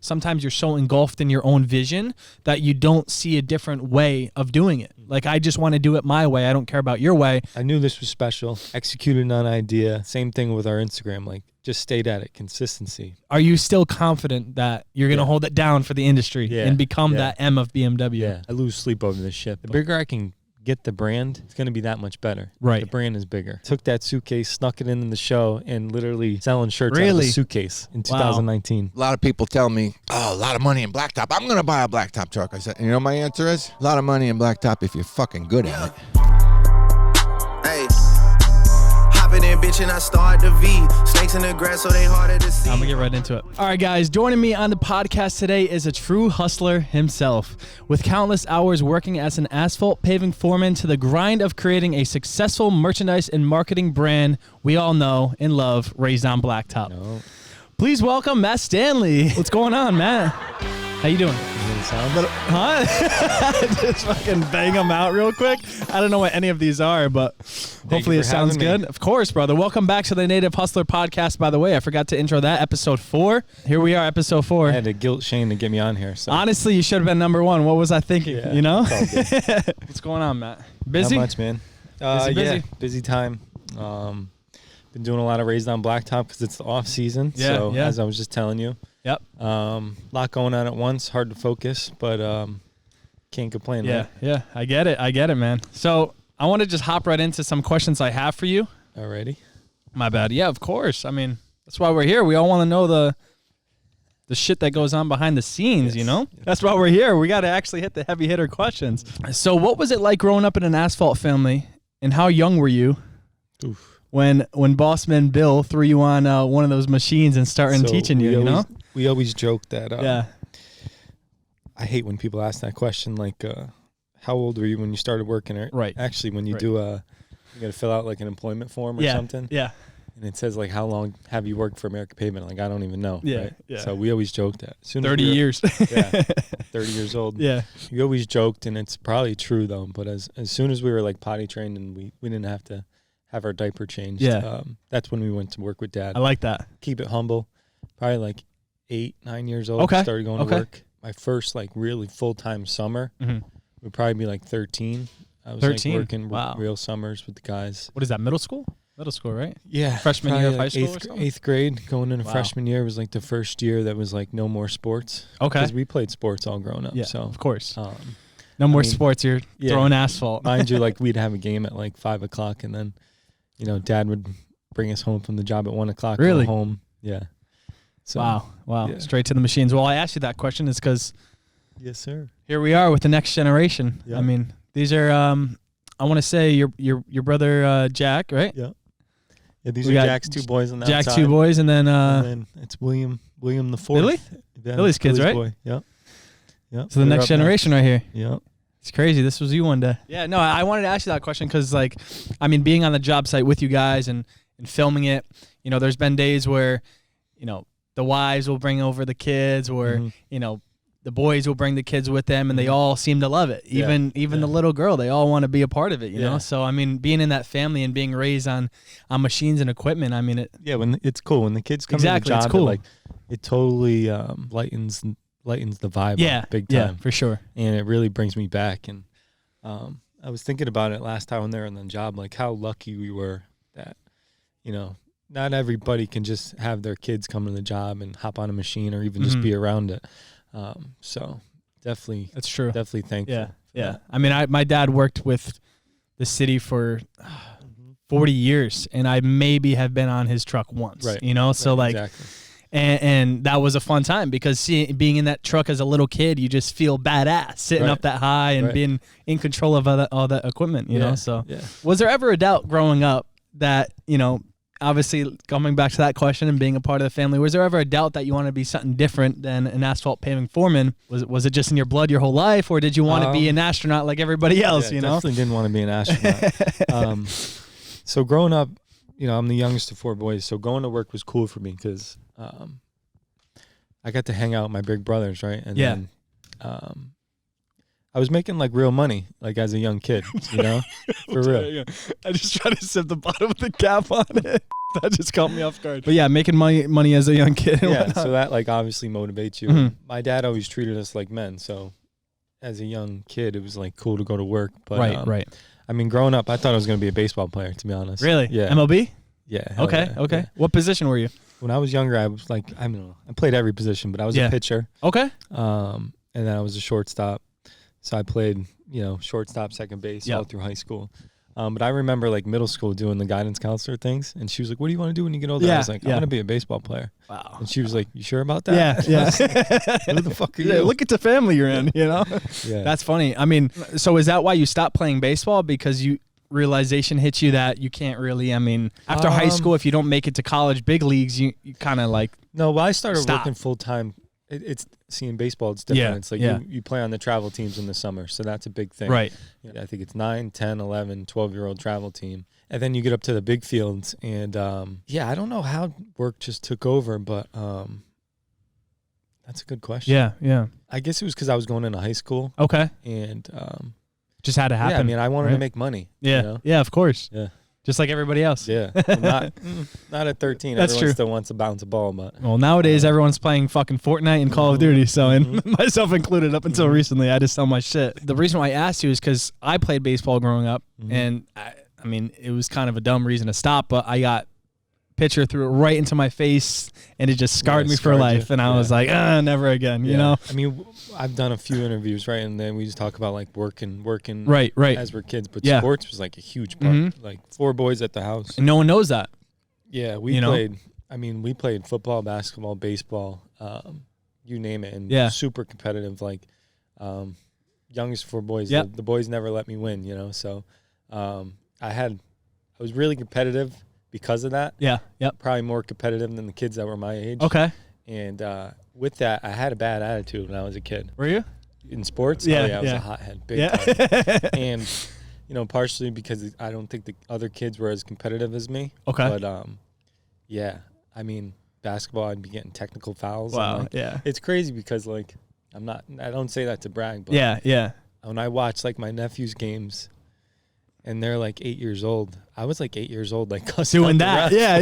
sometimes you're so engulfed in your own vision that you don't see a different way of doing it. Like, I just want to do it my way. I don't care about your way. I knew this was special. Executed on idea. Same thing with our Instagram. Like, just stayed at it. Consistency. Are you still confident that you're going to hold it down for the industry and become that M of BMW? Yeah. I lose sleep over this shit. The bigger I can get the brand, it's going to be that much better. Right. The brand is bigger. Took that suitcase, snuck it in the show, and literally selling shirts out of the suitcase in 2019. A lot of people tell me, oh, a lot of money in Blacktop. I'm going to buy a Blacktop truck. I said, you know my answer is? A lot of money in Blacktop if you're fucking good at it. Hey. Hopping in, bitch, and I start the V. Snakes in the grass, so they harder to see. I'm gonna get right into it. All right, guys, joining me on the podcast today is a true hustler himself. With countless hours working as an asphalt paving foreman to the grind of creating a successful merchandise and marketing brand we all know and love, Raised on Blacktop. No. Please welcome Matt Stanley. What's going on, Matt? How you doing? Just fucking bang them out real quick. I don't know what any of these are, but hopefully it sounds good. Of course, brother. Welcome back to the Native Hustler podcast, by the way. I forgot to intro that. Episode 4. Here we are, episode 4. I had to guilt Shane to get me on here. So. Honestly, you should have been number 1. What was I thinking? Yeah, you know? What's going on, Matt? Busy? Not much, man. Busy? Yeah, busy time. Been doing a lot of Raised on Blacktop because it's the off season. Yeah, so as I was just telling you. Yep. Lot going on at once. Hard to focus, but can't complain. Yeah, right? yeah. I get it, man. So I want to just hop right into some questions I have for you. Already? My bad. Yeah, of course. I mean, that's why we're here. We all want to know the shit that goes on behind the scenes, you know? That's why we're here. We got to actually hit the heavy hitter questions. So what was it like growing up in an asphalt family, and how young were you when Bossman Bill threw you on one of those machines and started teaching you, you know? We always joke that yeah. I hate when people ask that question, like, how old were you when you started working? Right. Actually, when you do you got to fill out like an employment form or something. Yeah. And it says like, how long have you worked for American Pavement? Like, I don't even know. Yeah. Right? Yeah. So we always joked that. 30 years. 30 years old. Yeah. We always joked, and it's probably true though. But as soon as we were like potty trained and we didn't have to have our diaper changed. Yeah. That's when we went to work with Dad. I like that. Keep it humble. Probably like 8, 9 years old. Okay. Started going to work. My first like really full-time summer would probably be like 13. I was 13? like working Wow. real summers with the guys. What is that, middle school? Middle school, right? Yeah. Freshman year of high school or something? 8th grade. Going into Wow. freshman year was like the first year that was like no more sports. Okay. Because we played sports all growing up. Yeah, so of course. No more sports. You're throwing asphalt. Mind you, like we'd have a game at like 5 o'clock, and then, you know, Dad would bring us home from the job at 1 o'clock. Really? Go home. Yeah. So, Wow. Yeah. Straight to the machines. Well, I asked you that question is because yes, sir. here we are with the next generation. Yeah. I mean, these are, I want to say your brother Jack, right? Yeah. Yeah, these We are got Jack's 2 boys on the Jack's outside. 2 boys, and then it's William the 4th. Billy? Yeah, Billy's kids, right? Boy. Yeah. Yeah. so the next generation right here. Yeah. It's crazy. This was you one day. Yeah, no, I wanted to ask you that question because, like, I mean, being on the job site with you guys and filming it, you know, there's been days where, you know, the wives will bring over the kids or, you know, the boys will bring the kids with them, and they all seem to love it. Even the little girl, they all want to be a part of it, you know? So, I mean, being in that family and being raised on machines and equipment, I mean, when it's cool. When the kids come to the job, it's cool. It totally lightens the vibe up big time. Yeah, for sure. And it really brings me back. And I was thinking about it last time when they were on the job, like how lucky we were that, you know, not everybody can just have their kids come to the job and hop on a machine or even just be around it. So definitely, that's true. Definitely thankful. Yeah, yeah. I mean, my dad worked with the city for 40 years, and I maybe have been on his truck once. Right. You know, so like, exactly. and that was a fun time because being in that truck as a little kid, you just feel badass sitting up that high and being in control of all that equipment. You know, so was there ever a doubt growing up that, you know, obviously, coming back to that question and being a part of the family, was there ever a doubt that you want to be something different than an asphalt paving foreman? Was it just in your blood your whole life, or did you want to be an astronaut like everybody else? You know, definitely didn't want to be an astronaut. So growing up, you know, I'm the youngest of 4 boys, so going to work was cool for me because I got to hang out with my big brothers, right? And then I was making like real money, like as a young kid, you know, for real. I just tried to sip the bottom of the cap on it. That just caught me off guard. But yeah, making money as a young kid. Yeah, so that like obviously motivates you. Mm-hmm. My dad always treated us like men, so as a young kid, it was like cool to go to work. But right. I mean, growing up, I thought I was going to be a baseball player, to be honest. Really? Yeah. MLB? Yeah. Okay. Yeah. What position were you? When I was younger, I was like, I don't know, I played every position, but I was a pitcher. Okay. And then I was a shortstop. So I played, shortstop, second base all through high school. But I remember like middle school doing the guidance counselor things. And she was like, what do you want to do when you get older? I was like, I want to be a baseball player. Wow. And she was like, you sure about that? Yeah. Who the fuck are you? Look at the family you're in, Yeah. That's funny. I mean, so is that why you stopped playing baseball? Because realization hits you that you can't really, after high school, if you don't make it to college big leagues, you kind of like No, well, I started working full time. It's seeing baseball, it's different. Yeah, it's like you play on the travel teams in the summer, so that's a big thing. Right. I think it's 9, 10, 11, 12-year-old travel team. And then you get up to the big fields, and I don't know how work just took over, but that's a good question. Yeah. I guess it was because I was going into high school. Okay. And just had to happen. Yeah, I mean, I wanted to make money. Yeah. Yeah, of course. Yeah. Just like everybody else. Yeah. Well, not at 13. That's Everyone true. still wants to bounce a ball, but well, nowadays everyone's playing fucking Fortnite and Call of Duty, so and myself included. Up until recently, I just sell my shit. The reason why I asked you is because I played baseball growing up, and I mean, it was kind of a dumb reason to stop, but I got pitcher threw it right into my face, and it just scarred me for life. And I was like, never again. You know. I mean, I've done a few interviews, right, and then we just talk about like working, right, as we're kids. But sports was like a huge part. Like 4 boys at the house, and no one knows that. Yeah, we played. I mean, we played football, basketball, baseball, you name it, and super competitive. Like youngest 4 boys. The boys never let me win. So I was really competitive. Because of that, probably more competitive than the kids that were my age. Okay. And with that, I had a bad attitude when I was a kid. Were you? In sports? Yeah. I was a hothead, big time. And, partially because I don't think the other kids were as competitive as me. Okay. But, I mean, basketball, I'd be getting technical fouls. Wow, and, it's crazy because, like, I don't say that to brag, but when I watch, like, my nephew's games, and they're like 8 years old. I was like 8 years old, like doing that. Yeah.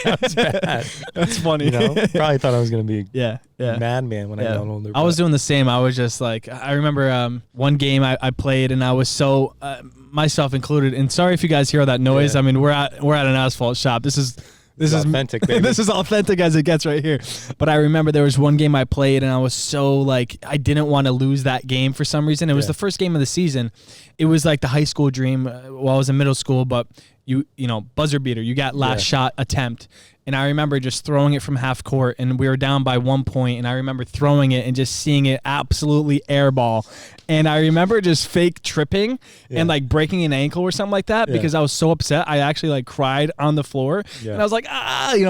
That was bad. That's funny. Probably thought I was gonna be a Yeah. madman when I got older. I was doing the same. I was just like, I remember one game I played, and I was so myself included. And sorry if you guys hear all that noise. I mean, we're at an asphalt shop. This is authentic, baby. This is authentic as it gets right here. But I remember there was one game I played, and I was so like, I didn't want to lose that game for some reason. It was the first game of the season. It was like the high school dream while I was in middle school, but you know, buzzer beater, you got last shot attempt. And I remember just throwing it from half court, and we were down by 1 point, and I remember throwing it and just seeing it absolutely airball. And I remember just fake tripping and like breaking an ankle or something like that because I was so upset. I actually like cried on the floor, and I was like,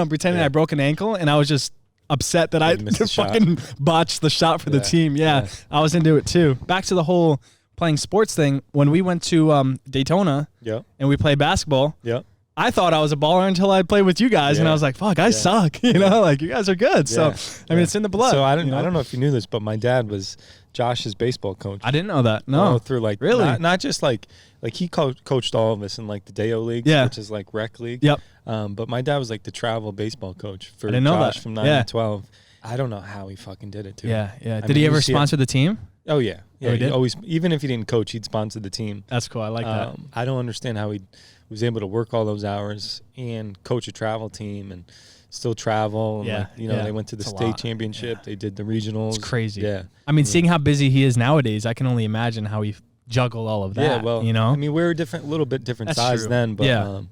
pretending I broke an ankle, and I was just upset that I fucking botched the shot for the team. Yeah, I was into it too. Back to the whole playing sports thing. When we went to Daytona and we played basketball, I thought I was a baller until I played with you guys, and I was like, fuck, I suck. Like, you guys are good. So, I mean, it's in the blood. So I don't know if you knew this, but my dad was Josh's baseball coach. I didn't know that. No. Through like, really? Not just like he coached all of us in like the DAYTONA league, which is like rec league. Yep. But my dad was like the travel baseball coach for Josh from 9 to 12. I don't know how he fucking did it too. Yeah. Did he ever sponsor the team? Oh yeah. Yeah. He did? Always, even if he didn't coach, he'd sponsor the team. That's cool. I like that. I don't understand how he was able to work all those hours and coach a travel team and still travel. And they went to the state championship. They did the regionals. It's crazy. Yeah. I mean, seeing how busy he is nowadays, I can only imagine how he juggled all of that. Yeah, well, I mean, we were a little bit different size then, but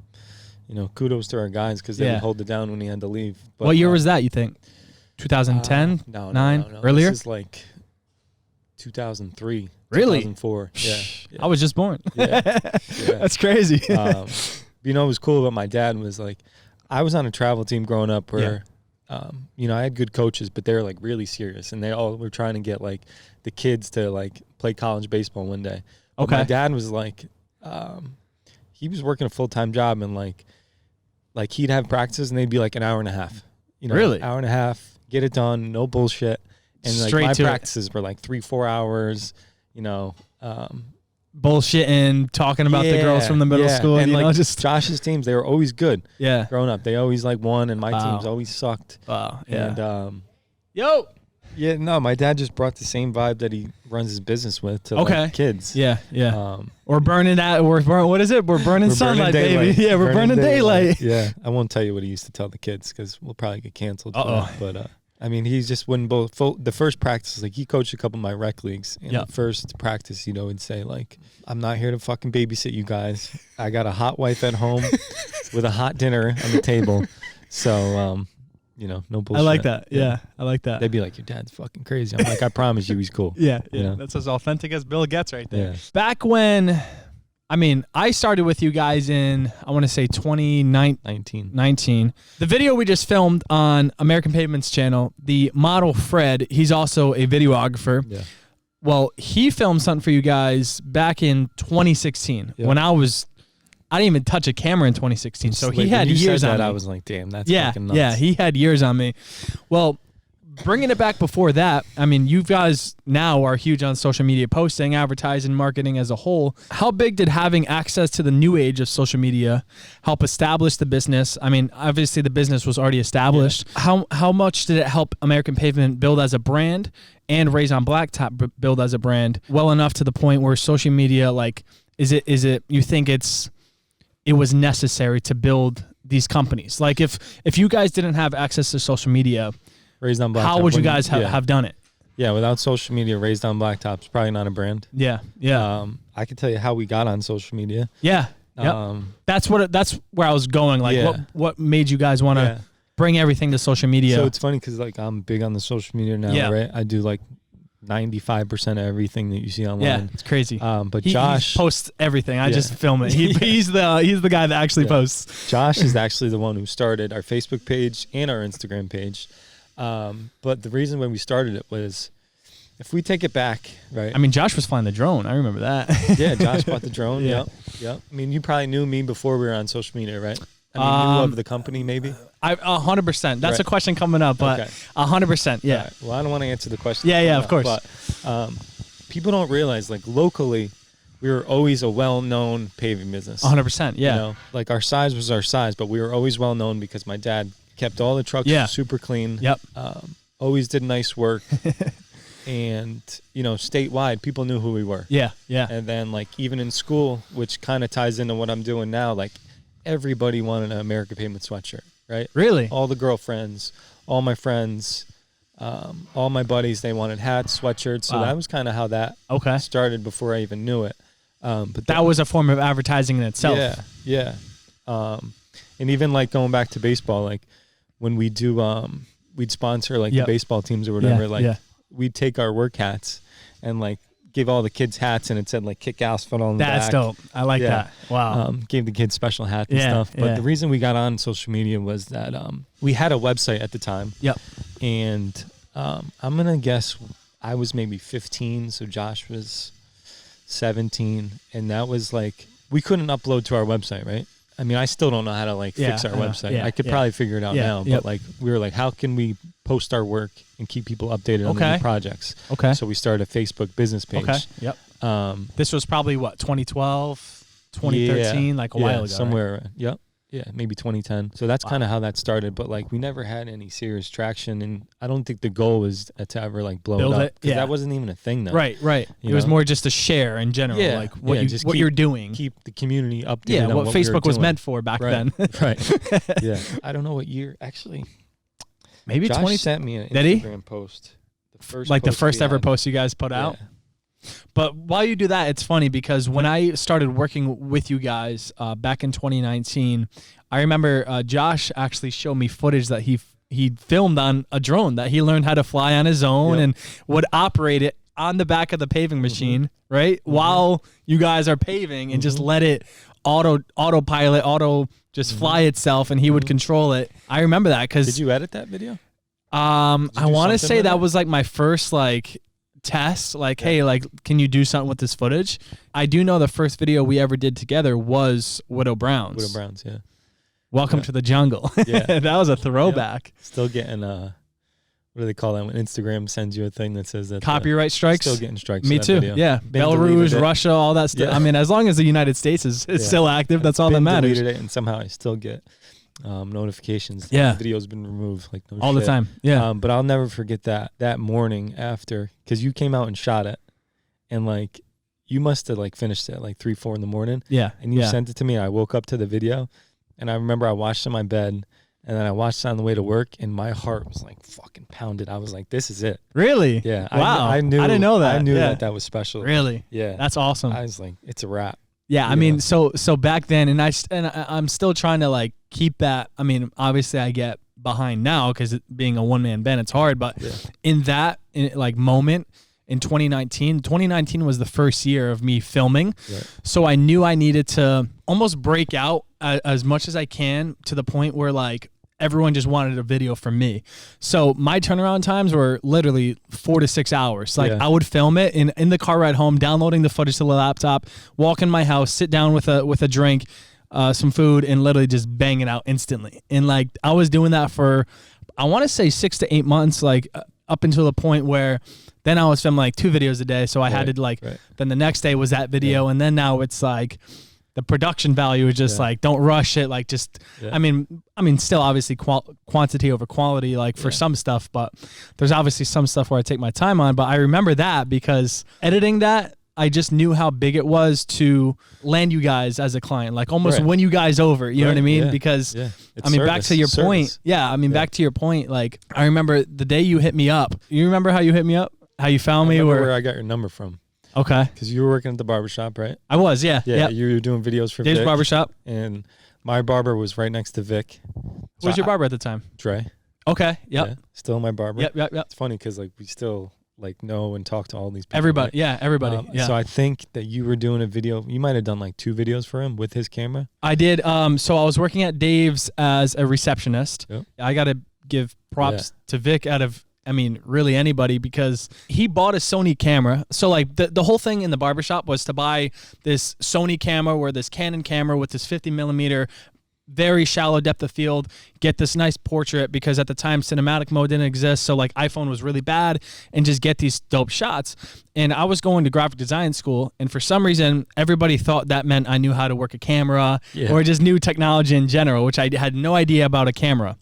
kudos to our guys because they would hold it down when he had to leave. But, what year was that, you think? 2010? No. 9? Earlier? This is like 2003. Really? 2004. Yeah. I was just born. Yeah. That's crazy. What was cool about my dad was like, I was on a travel team growing up where, I had good coaches, but they were like really serious, and they all were trying to get like the kids to like play college baseball one day. But my dad was like, he was working a full-time job, and like he'd have practices, and they'd be like an hour and a half. Really? Hour and a half, get it done, no bullshit. And like Straight my to practices were like 3-4 hours. bullshitting, talking about the girls from the middle school, and you like know, just Josh's teams, they were always good. Yeah, growing up, they always like won, and my teams always sucked. Wow, yeah. And no, my dad just brought the same vibe that he runs his business with to like, kids. Yeah. We're burning that. What is it? We're burning sunlight, daylight. baby. Yeah, we're burning daylight. Yeah, I won't tell you what he used to tell the kids because we'll probably get canceled. But I mean, he just wouldn't the first practice, like he coached a couple of my rec leagues. And the first practice, would say like, I'm not here to fucking babysit you guys. I got a hot wife at home with a hot dinner on the table. So, no bullshit. I like that. Yeah, I like that. They'd be like, your dad's fucking crazy. I'm like, I promise you he's cool. Yeah. That's as authentic as Bill gets right there. Yeah. Back when, I started with you guys in, I want to say 2019. The video we just filmed on American Pavement's channel, the model Fred, he's also a videographer. Yeah. Well, he filmed something for you guys back in 2016 when I didn't even touch a camera in 2016. So he had years on me. I was like, damn, that's fucking nuts. Yeah, he had years on me. Well, bringing it back before that, you guys now are huge on social media posting, advertising, marketing as a whole. How big did having access to the new age of social media help establish the business? Obviously the business was already established. Yeah. How much did it help American Pavement build as a brand and Raised on Blacktop build as a brand well enough to the point where social media, like, is it you think it was necessary to build these companies? Like if you guys didn't have access to social media, Raised on Blacktop, how would you guys have done it? Yeah, without social media, Raised on Blacktop is probably not a brand. Yeah. I can tell you how we got on social media. Yeah. Yep. That's where I was going. Like, what made you guys want to bring everything to social media? So it's funny because like I'm big on the social media now, right? I do like 95% of everything that you see online. Yeah, it's crazy. But Josh he posts everything. I just film it. He's the guy that actually posts. Josh is actually the one who started our Facebook page and our Instagram page. But the reason when we started it was, if we take it back, right? Josh was flying the drone. I remember that. Yeah, Josh bought the drone. Yep. You probably knew me before we were on social media, right? Knew of the company, maybe? 100%. That's a question coming up, but 100%, yeah. Right. Well, I don't want to answer the question. Yeah, of course. But people don't realize, like, locally, we were always a well-known paving business. 100%, yeah. Like, our size was our size, but we were always well-known because my dad kept all the trucks super clean. Yep. Always did nice work. And, statewide, people knew who we were. Yeah. And then, like, even in school, which kind of ties into what I'm doing now, like, everybody wanted an American Pavement sweatshirt, right? Really? All the girlfriends, all my friends, all my buddies, they wanted hats, sweatshirts. So that was kind of how that started before I even knew it. But that was a form of advertising in itself. Yeah. And even like going back to baseball, like when we do, we'd sponsor like the baseball teams or whatever. We'd take our work hats and like give all the kids hats, and it said like "Kick Ass Foot" on the back. That's dope. I like that. Wow. Gave the kids special hats and stuff. But the reason we got on social media was that we had a website at the time. Yep. And I'm gonna guess I was maybe 15, so Josh was 17, and that was like we couldn't upload to our website, right? I still don't know how to like fix our website. I could probably figure it out now, but like we were like, how can we post our work and keep people updated on the new projects? Okay. So we started a Facebook business page. Okay. Yep. This was probably what, 2012, 2013, like a while ago. Somewhere. Right? Yep. Yeah, maybe 2010. So that's kind of how that started. But like we never had any serious traction, and I don't think the goal was to ever like blow it up. Because that wasn't even a thing then. Right. It was more just a share in general, like what you're doing. Keep the community updated. Yeah, on what Facebook was meant for back then. Right. Yeah. I don't know what year actually. Maybe Josh 20. sent me an Instagram post. The first ever post you guys put out. But while you do that, it's funny because when I started working with you guys back in 2019, I remember Josh actually showed me footage that he filmed on a drone that he learned how to fly on his own and would operate it on the back of the paving machine, right? While you guys are paving and just let it autopilot, just fly itself, and he would control it. I remember that because... Did you edit that video? I want to say that was like my first like test, like, hey, like, can you do something with this footage? I do know the first video we ever did together was Widow Browns. Welcome to the Jungle. Yeah. That was a throwback. Still getting, what what do they call that when Instagram sends you a thing that says that copyright strikes? Still getting strikes. Me too. Video. Yeah. Belarus, Russia, all that stuff. Yeah. I mean, as long as the United States is still active, that's all that matters. Deleted it, and somehow I still get notifications. Yeah. The video's been removed. Like no all shit. the time. Yeah. But I'll never forget that morning after, because you came out and shot it, and like you must have like finished it at like 3, 4 in the morning. Yeah. And you sent it to me. I woke up to the video, and I remember I watched it in my bed. And then I watched it on the way to work, and my heart was like fucking pounded. I was like, "This is it." Really? Yeah. Wow. I knew. I didn't know that. I knew that was special. Really? Yeah. That's awesome. I was like, "It's a wrap." Yeah. I mean, so back then, and I'm still trying to like keep that. I mean, obviously, I get behind now because being a one-man band, it's hard. But in that moment in 2019 was the first year of me filming. Right. So I knew I needed to almost break out as much as I can to the point where like everyone just wanted a video from me. So my turnaround times were literally 4 to 6 hours. Like I would film it in the car ride home, downloading the footage to the laptop, walk in my house, sit down with a drink, some food, and literally just bang it out instantly. And like I was doing that for, I want to say 6 to 8 months, like up until the point where then I was filming like 2 videos a day. So I had to then the next day was that video. And then now it's like, the production value is just like, don't rush it. Like just, I mean, still obviously quantity over quality, like for some stuff, but there's obviously some stuff where I take my time on. But I remember that because editing that, I just knew how big it was to land you guys as a client, like almost win you guys over. You know what I mean? Because I mean, back to your point. Yeah. I mean, back to your point. Like I remember the day you hit me up. You remember how you hit me up? How you found me? Where I got your number from. Okay. Because you were working at the barbershop, right? I was, yeah. Yeah, you were doing videos for Dave's Vic, barbershop. And my barber was right next to Vic. Who was your barber at the time? Dre. Okay, yep. Yeah, still my barber. Yep. It's funny because like we still like know and talk to all these people. Everybody, right? everybody. So I think that you were doing a video. You might have done like 2 videos for him with his camera. I did. So I was working at Dave's as a receptionist. Yep. I got to give props to Vic out of, I mean, really anybody, because he bought a Sony camera. So like the whole thing in the barbershop was to buy this Sony camera or this Canon camera with this 50 millimeter, very shallow depth of field, get this nice portrait, because at the time cinematic mode didn't exist. So like iPhone was really bad, and just get these dope shots. And I was going to graphic design school, and for some reason, everybody thought that meant I knew how to work a camera or just knew technology in general, which I had no idea about a camera.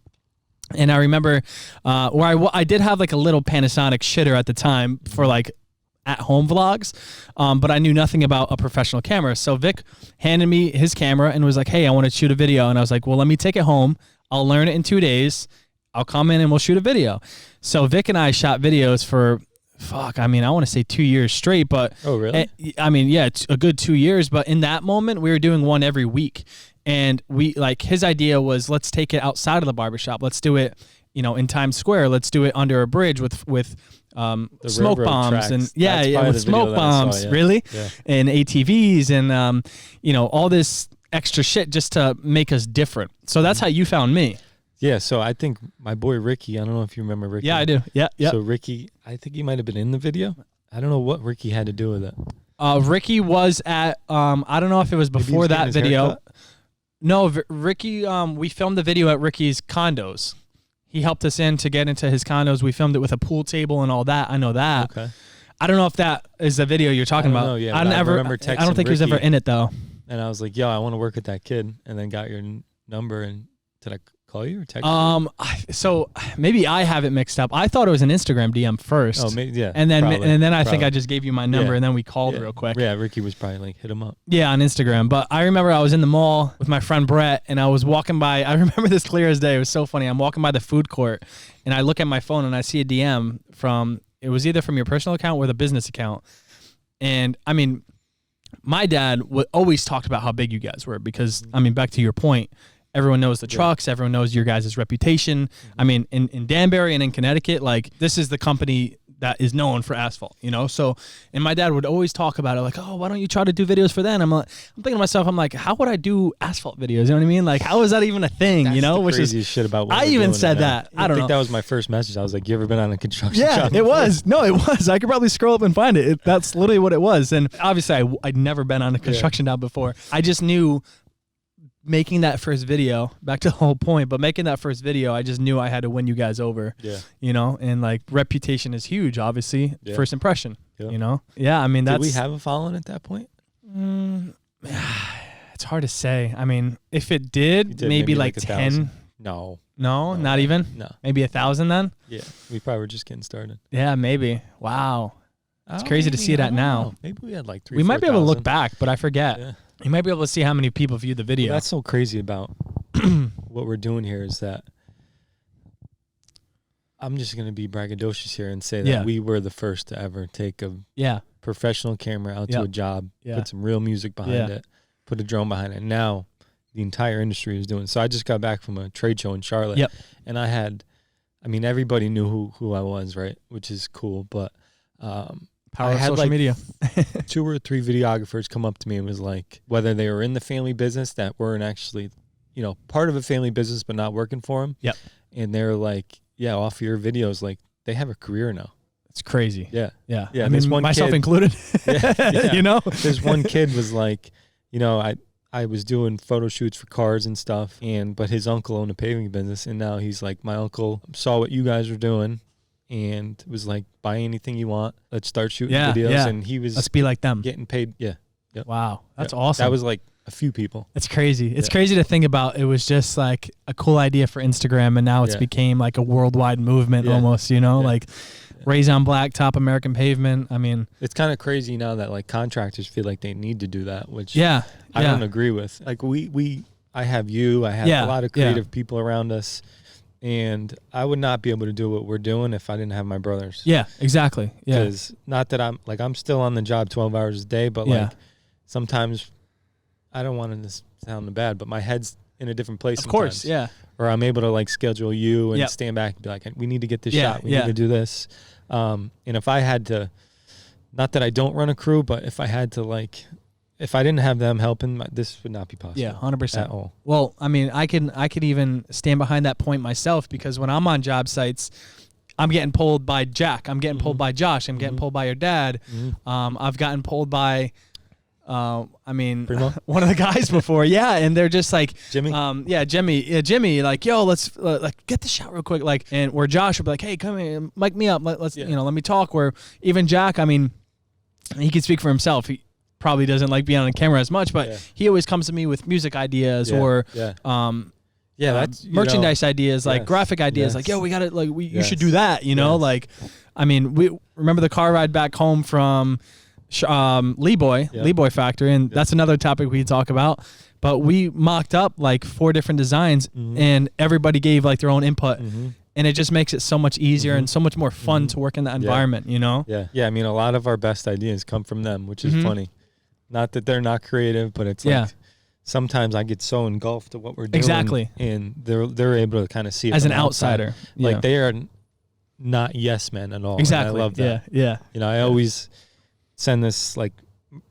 And I remember where I did have like a little Panasonic shitter at the time for like at-home vlogs, but I knew nothing about a professional camera. So Vic handed me his camera and was like, "Hey, I want to shoot a video." And I was like, "Well, let me take it home. I'll learn it in 2 days. I'll come in and we'll shoot a video." So Vic and I shot videos for, I mean, I want to say 2 years straight, but oh really? I mean, yeah, a good 2 years. But in that moment, we were doing one every week. And we like, his idea was, let's take it outside of the barbershop. Let's do it, in Times Square. Let's do it under a bridge with smoke bombs tracks. And with smoke bombs, really, and ATVs and all this extra shit just to make us different. So that's how you found me. Yeah. So I think my boy Ricky, I don't know if you remember Ricky. Yeah, I do. Yeah. So Ricky, I think he might have been in the video. I don't know what Ricky had to do with it. Ricky was at I don't know if it was before that video. Haircut? No, Ricky, we filmed the video at Ricky's condos. He helped us to get into his condos. We filmed it with a pool table and all that. I know that. Okay. I don't know if that is the video you're talking about. Yeah, I don't think he was ever in it though. And I was like, "Yo, I want to work with that kid," and then got your number. And did I call you or text you? So maybe I have it mixed up. I thought it was an Instagram DM first. Oh, maybe, yeah. And then I think I just gave you my number and then we called real quick. Yeah, Ricky was probably like, hit him up. Yeah, on Instagram. But I remember I was in the mall with my friend Brett, and I was walking by. I remember this clear as day. It was so funny. I'm walking by the food court, and I look at my phone and I see a DM from, it was either from your personal account or the business account. And I mean, my dad always talked about how big you guys were because, I mean, back to your point, everyone knows the trucks. Everyone knows your guys' reputation. I mean, in Danbury and in Connecticut, like, this is the company that is known for asphalt, So, and my dad would always talk about it, like, "Oh, why don't you try to do videos for them?" I'm thinking to myself, I'm like, how would I do asphalt videos? You know what I mean? Like, how is that even a thing? That's the Which craziest is shit about. What I even said that. I don't know. That was my first message. I was like, "You ever been on a construction Yeah, job?" it was. No, it was. I could probably scroll up and find it. That's literally what it was. And obviously, I'd never been on a construction job before. I just knew making that first video, back to the whole point, but making that first video, I just knew I had to win you guys over. Yeah. You know, and like reputation is huge, obviously. Yeah. First impression. Yep. You know? Yeah, I mean that's. Did we have a following at that point? It's hard to say. I mean, if it did maybe like 10. No, not even. No, maybe 1,000 then. Yeah, we probably were just getting started. Yeah, maybe. Wow, it's crazy to see that now. Maybe we had like 3,000. We might be able to look back, but I forget. Yeah. You might be able to see how many people viewed the video. Well, that's so crazy about what we're doing here is that I'm just going to be braggadocious here and say that we were the first to ever take a professional camera out to a job, put some real music behind it, put a drone behind it. And now the entire industry is doing. So I just got back from a trade show in Charlotte, and I mean, everybody knew who I was, right? Which is cool, but power of social media. 2 or 3 videographers come up to me and was like, whether they were in the family business that weren't actually, you know, part of a family business but not working for them. Yep. And they're like, off of your videos, like they have a career now. It's crazy. Yeah. I mean, myself included. You know, there's one kid was like, you know, I was doing photo shoots for cars and stuff, but his uncle owned a paving business, and now he's like, my uncle saw what you guys were doing and was like, buy anything you want. Let's start shooting videos. And he was, let's be like them, getting paid. Yeah. Yep. Wow. That's awesome. That was like a few people. It's crazy. It's crazy to think about. It was just like a cool idea for Instagram, and now it's became like a worldwide movement almost, you know, like RAISEDONBLACKTOP, American Pavement. I mean, it's kind of crazy now that like contractors feel like they need to do that, which I don't agree with. Like I have a lot of creative people around us, and I would not be able to do what we're doing if I didn't have my brothers. Yeah, exactly. Yeah. Because not that I'm still on the job 12 hours a day, but like sometimes I don't want to sound bad, but my head's in a different place. Of course, yeah. Or I'm able to like schedule you and stand back and be like, we need to get this shot. We need to do this. And if I had to, not that I don't run a crew, but if I had to like, if I didn't have them helping, this would not be possible. Yeah, 100%. At all. Well, I mean, I could even stand behind that point myself, because when I'm on job sites, I'm getting pulled by Jack. I'm getting pulled by Josh. I'm getting pulled by your dad. I've gotten pulled by, I mean, one of the guys before. And they're just like, Jimmy. Jimmy, like, yo, let's like get the shot real quick. Like, and where Josh would be like, hey, come here, mic me up. Let's, you know, let me talk. Where even Jack, I mean, he can speak for himself. He probably doesn't like being on camera as much, but he always comes to me with music ideas or, that's merchandise ideas, like graphic ideas, like, yo, we got it. Like, you should do that. You know, like, I mean, we remember the car ride back home from Lee Boy Factory, and that's another topic we talk about. But we mocked up like 4 different designs, and everybody gave like their own input, and it just makes it so much easier and so much more fun to work in that environment. You know? Yeah. I mean, a lot of our best ideas come from them, which is funny. Not that they're not creative, but it's like sometimes I get so engulfed to what we're doing, and they're able to kind of see it as an outsider. Like they are not yes men at all. Exactly. And I love that. Yeah. You know, I always send this like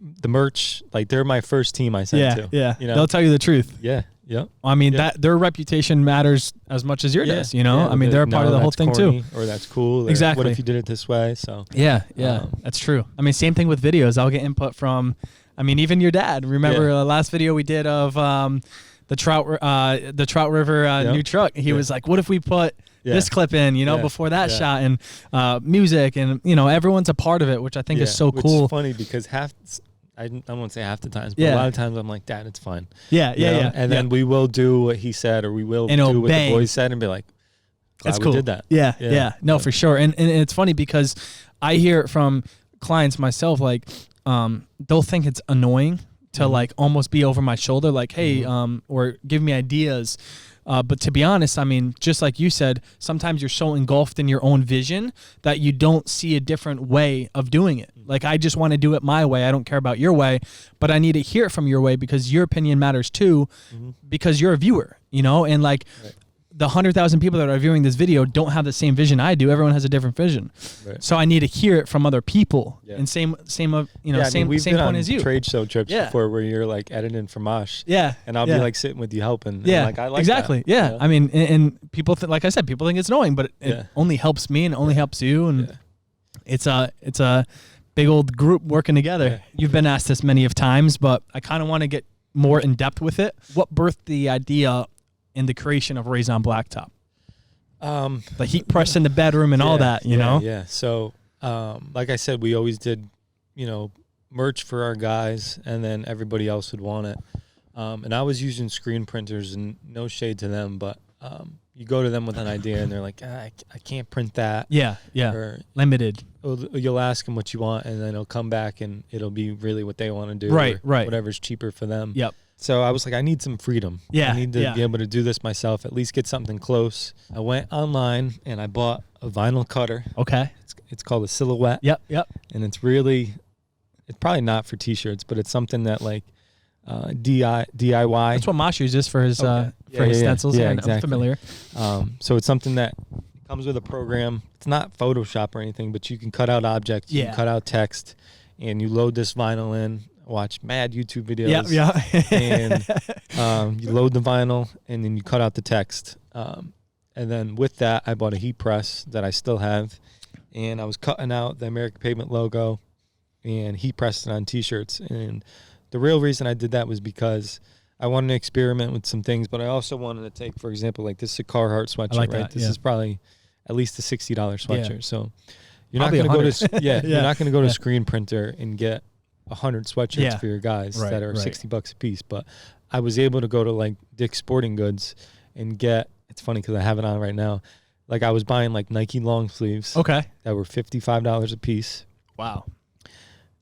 the merch, like they're my first team I send to. Yeah. You know? They'll tell you the truth. Yeah. Yep. I mean, that their reputation matters as much as your does, you know? I mean, they're a part of the whole thing corny, too. Or that's cool. Or exactly. What if you did it this way? So that's true. I mean, same thing with videos. I'll get input from, I mean, even your dad. Remember the last video we did of the Trout River new truck? He was like, what if we put this clip in, you know, before that shot, and music, and, you know, everyone's a part of it, which I think is so cool. It's funny because I won't say half the times, but a lot of times I'm like, Dad, it's fine. And then we will do what he said, or we will do what the boys said, and be like, that's cool. We did that. No, for sure. And it's funny because I hear it from clients myself, like, they'll think it's annoying to like almost be over my shoulder, like, hey, or give me ideas. But to be honest, I mean, just like you said, sometimes you're so engulfed in your own vision that you don't see a different way of doing it. Like, I just want to do it my way. I don't care about your way, but I need to hear it from your way, because your opinion matters too, because you're a viewer, you know, and like the 100,000 people that are viewing this video don't have the same vision I do. Everyone has a different vision. So I need to hear it from other people. And same point as you. Trade show trips before where you're like editing for Mosh. And I'll be like sitting with you helping. And like, I like exactly. that. Yeah. I mean, and people, like I said, people think it's annoying, but it only helps me and it only helps you. And it's a big old group working together. You've been asked this many of times, but I kind of want to get more in depth with it, what birthed the idea in the creation of Raised on Blacktop? The heat press in the bedroom and all that, you know? Yeah. So, like I said, we always did, merch for our guys, and then everybody else would want it. And I was using screen printers, and no shade to them, but you go to them with an idea, and they're like, I can't print that. Yeah. Or limited. You'll ask them what you want, and then it'll come back, and it'll be really what they want to do. Right. Whatever's cheaper for them. Yep. So I was like, I need some freedom. Yeah. I need to be able to do this myself, at least get something close. I went online, and I bought a vinyl cutter. Okay. It's called a Silhouette. Yep. And it's probably not for T-shirts, but it's something that like DIY. That's what Mosh uses for his stencils. Yeah, exactly. I'm familiar. So it's something that comes with a program. It's not Photoshop or anything, but you can cut out objects, you can cut out text, and you load this vinyl in. Watch mad YouTube videos. And you load the vinyl, and then you cut out the text. And then with that, I bought a heat press that I still have, and I was cutting out the American Pavement logo and heat pressed it on T-shirts. And the real reason I did that was because I wanted to experiment with some things, but I also wanted to take, for example, like this is a Carhartt sweatshirt, like right? that, This is probably at least a $60 sweatshirt. Yeah. So you're not going to go to you're not going to go to Yeah. screen printer and get 100 sweatshirts for your guys that are $60 a piece. But I was able to go to like Dick's Sporting Goods and get. It's funny because I have it on right now. Like I was buying like Nike long sleeves. Okay. That were $55 a piece. Wow.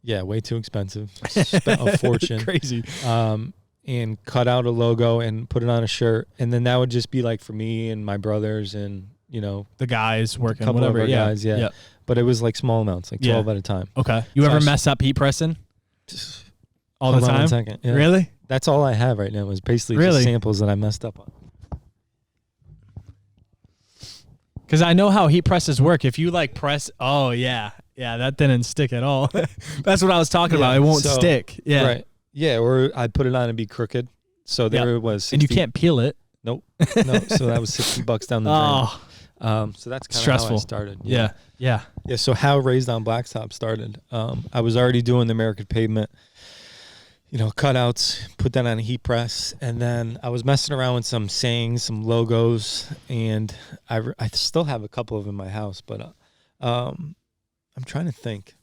Yeah, way too expensive. Spent a fortune. Crazy. And cut out a logo and put it on a shirt, and then that would just be like for me and my brothers and the guys working, a couple whatever. of our guys. Yeah. But it was like small amounts, like 12 at a time. Okay. You ever mess up heat pressing? All the time. Hold on 1 second. Yeah. Really? That's all I have right now is basically just samples that I messed up on. Because I know how heat presses work. If you like press, that didn't stick at all. That's what I was talking about. It won't stick. Yeah. Right. Yeah, or I'd put it on and be crooked. So there it was. 60. And you can't peel it. Nope. No. So that was $60 down the drain. So that's kind of how I started. Yeah. So how Raised on Blacktop started. I was already doing the American Pavement, cutouts, put that on a heat press, and then I was messing around with some sayings, some logos, and I still have a couple of them in my house, but I'm trying to think.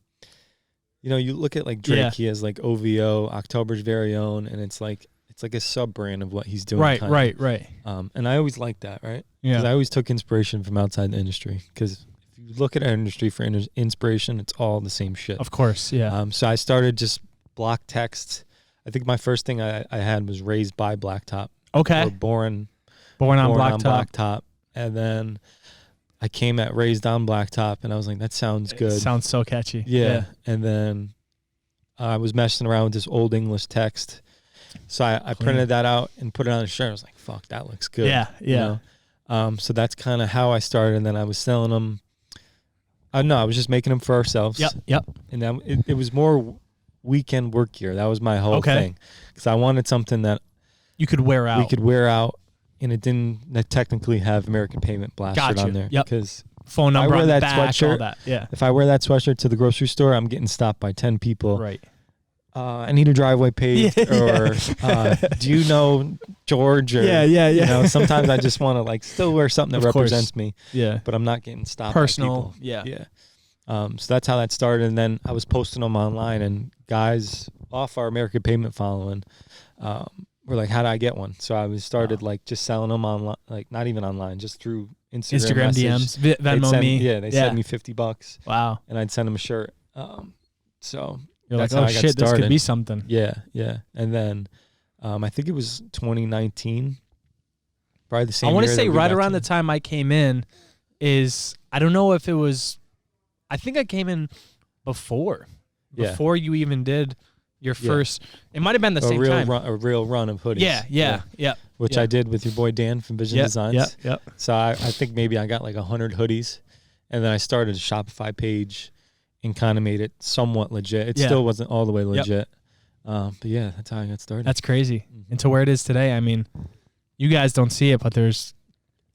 You look at like Drake, he has like OVO, October's Very Own, and it's like a sub brand of what he's doing. Right. And I always liked that, right? Yeah. Because I always took inspiration from outside the industry. Because if you look at our industry for inspiration, it's all the same shit. Of course, yeah. So I started just block text. I think my first thing I had was Raised by Blacktop. Okay. Or Born on Blacktop. And then I came at Raised on Blacktop, and I was like, that sounds good. It sounds so catchy. Yeah. And then I was messing around with this old English text. So I printed that out and put it on a shirt. I was like, fuck, that looks good. Yeah. So that's kind of how I started. And then I was selling them. I was just making them for ourselves. Yep. And then it was more weekend work gear. That was my whole thing. Because I wanted something that you could wear out. We could wear out. And it didn't technically have American Pavement plastered on there. Yep. Because phone number on the back, sweatshirt, all that. Yeah. If I wear that sweatshirt to the grocery store, I'm getting stopped by 10 people. Right. I need a driveway paved, or do you know George? Or, yeah. Sometimes I just want to still wear something that represents me. Yeah. But I'm not getting stopped. Personal. By people. Yeah. So that's how that started, and then I was posting them online, and guys off our American Pavement following were like, "How do I get one?" So I started just selling them online, not even online, just through Instagram DMs, Venmo me. Yeah, they sent me $50. Wow. And I'd send them a shirt. So. You're That's like, how oh I got shit, started. this could be something. Yeah. And then I think it was 2019, probably the same year. I want to say that we right got around the time I came in I don't know if it was, I think I came in before you even did your first, it might have been the same time. A real run of hoodies. Yeah. Which I did with your boy Dan from Vision Designs. Yeah. So I think maybe I got 100 hoodies, and then I started a Shopify page and kind of made it somewhat legit. It still wasn't all the way legit. But yeah, that's how I got started. That's crazy. And to where it is today, I mean, you guys don't see it, but there's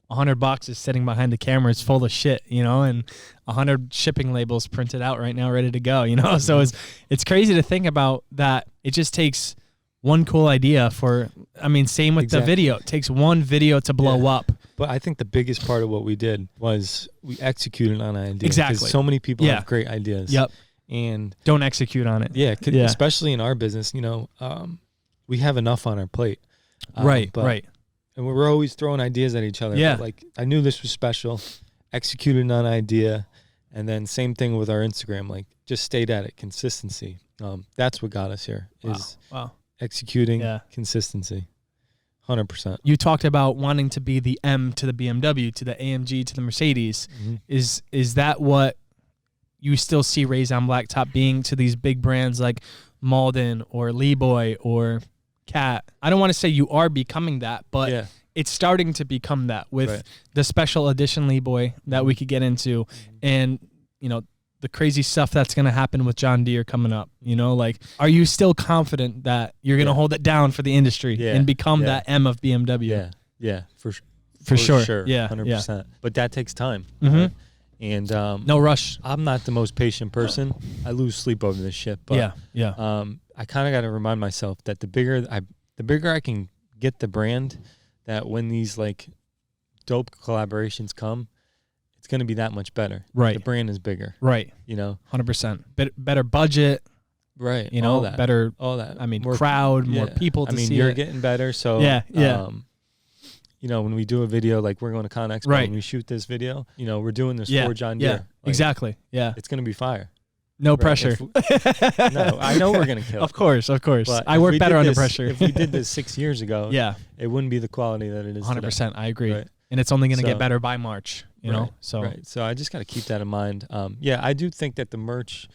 100 boxes sitting behind the camera. It's full of shit, and 100 shipping labels printed out right now, ready to go, So it's crazy to think about that. It just takes one cool idea for, I mean, same with the video. It takes one video to blow up. But I think the biggest part of what we did was we executed on an idea. Exactly. Because so many people have great ideas. Yep. And don't execute on it. Yeah, especially in our business, you know, we have enough on our plate. Right. And we're always throwing ideas at each other. Yeah. But like, I knew this was special, executed on an idea, and then same thing with our Instagram. Like, just stayed at it. Consistency. That's what got us here. Is executing, consistency. 100%. You talked about wanting to be the M to the BMW, to the AMG, to the Mercedes. Is that what you still see Raised on Blacktop being to these big brands like Malden or Lee Boy or Cat? I don't want to say you are becoming that, but it's starting to become that with the special edition Lee Boy that we could get into, and you know, the crazy stuff that's going to happen with John Deere coming up. You know, like, are you still confident that you're going to hold it down for the industry and become that M of BMW? Yeah, for sure. Yeah, 100%. But that takes time. Right? And no rush. I'm not the most patient person. I lose sleep over this shit. But I kind of got to remind myself that the bigger I can get the brand, that when these like dope collaborations come, it's going to be that much better. Right. The brand is bigger. Right. You know, 100%. Better budget. Right. You know, all that. better. All that. I mean, more crowd, more people to see. I mean, you're getting better. So you know, when we do a video, like we're going to Con Expo and we shoot this video, you know, we're doing this for John Deere. Like, exactly. Yeah. It's going to be fire. No pressure. No, I know we're going to kill it. Of course. But I work better under pressure. If we did this 6 years ago, it wouldn't be the quality that it is 100%. today. I agree. Right. And it's only going to get better by March, you know? So So I just got to keep that in mind. I do think that the merch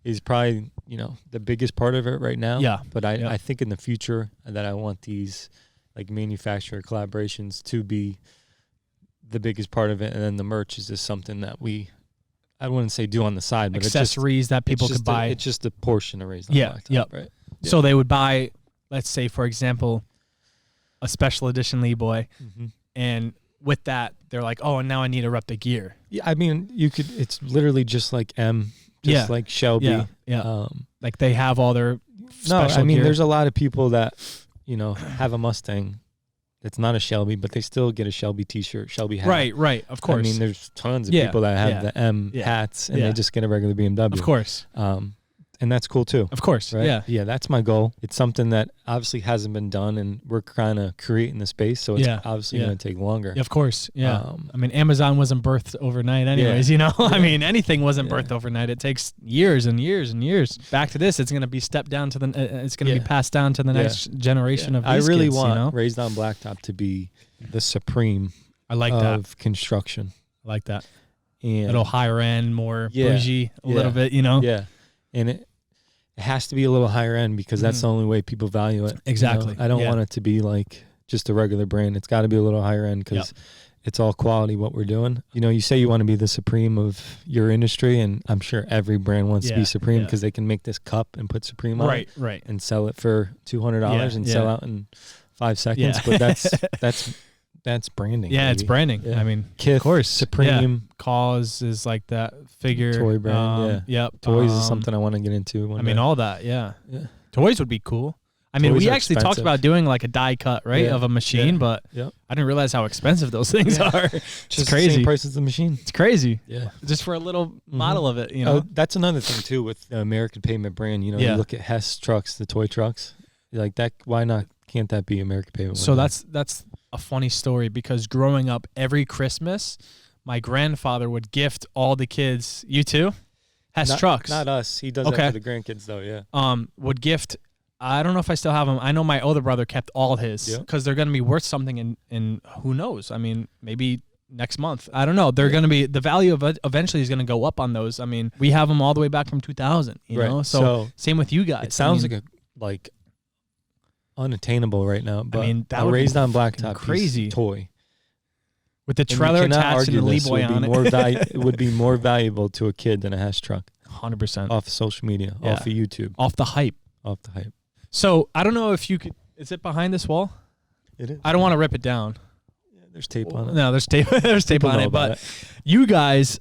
is probably, you know, the biggest part of it right now. Yeah. But I think in the future that I want these like manufacturer collaborations to be the biggest part of it, and then the merch is just something that I wouldn't say do on the side, but accessories that people could buy. It's just a portion of Raised on Blacktop, right? Yeah. So they would buy, let's say, for example, a special edition Lee Boy, and with that, they're like, oh, and now I need to rep the gear. Yeah, I mean, you could. It's literally just like M, just like Shelby. Yeah. Like they have all their special gear. There's a lot of people that, you know, have a Mustang that's not a Shelby, but they still get a Shelby T-shirt, Shelby hat. Right, of course. I mean, there's tons of people that have the M hats, and they just get a regular BMW. Of course. And that's cool too. Of course, right? Yeah, that's my goal. It's something that obviously hasn't been done, and we're kind of creating the space, so it's obviously going to take longer. Of course, I mean, Amazon wasn't birthed overnight anyways, you know? I mean, anything wasn't birthed overnight. It takes years and years and years. Back to this, it's going to be stepped down to it's going to be passed down to the next generation of these I really kids, want you know? Raised on Blacktop to be the supreme of construction. I like that. And a little higher end, more bougie, a little bit, you know? Yeah. And it has to be a little higher end because that's the only way people value it. Exactly. You know? I don't want it to be like just a regular brand. It's got to be a little higher end because it's all quality what we're doing. You know, you say you want to be the supreme of your industry, and I'm sure every brand wants to be supreme because they can make this cup and put supreme on it and sell it for $200 and sell out in 5 seconds. But that's branding. Yeah, baby. it's branding. I mean, Kith, of course, Supreme. Cause is like that figure. Toy brand, Toys is something I want to get into. I mean, all that, yeah. Toys would be cool. I mean, we actually talked about doing like a die cut, right, of a machine, but I didn't realize how expensive those things are. It's crazy. The same price as the machine. It's crazy. Yeah. Just for a little model of it, you know. That's another thing too with the American Pavement brand. You know, you look at Hess trucks, the toy trucks, like that. Why not? Can't that be American Pavement? So that's a funny story because growing up, every Christmas, my grandfather would gift all the kids. You too? Hess trucks. Not us. He does that for the grandkids though. Yeah. Would gift. I don't know if I still have them. I know my older brother kept all his because they're going to be worth something in who knows. I mean, maybe next month. I don't know. They're going to be, the value of it eventually is going to go up on those. I mean, we have them all the way back from 2000, you know? So same with you guys. It sounds like unattainable right now, but I mean, that would Raised be on Blacktop crazy toy. With the trailer attached and the Lee Boy on it. It would be more valuable to a kid than a Hess truck. 100%. Off social media, off of YouTube. Off the hype. So I don't know if you could. Is it behind this wall? It is. I don't want to rip it down. Yeah, there's tape on it. No, there's tape. There's tape on it. But you guys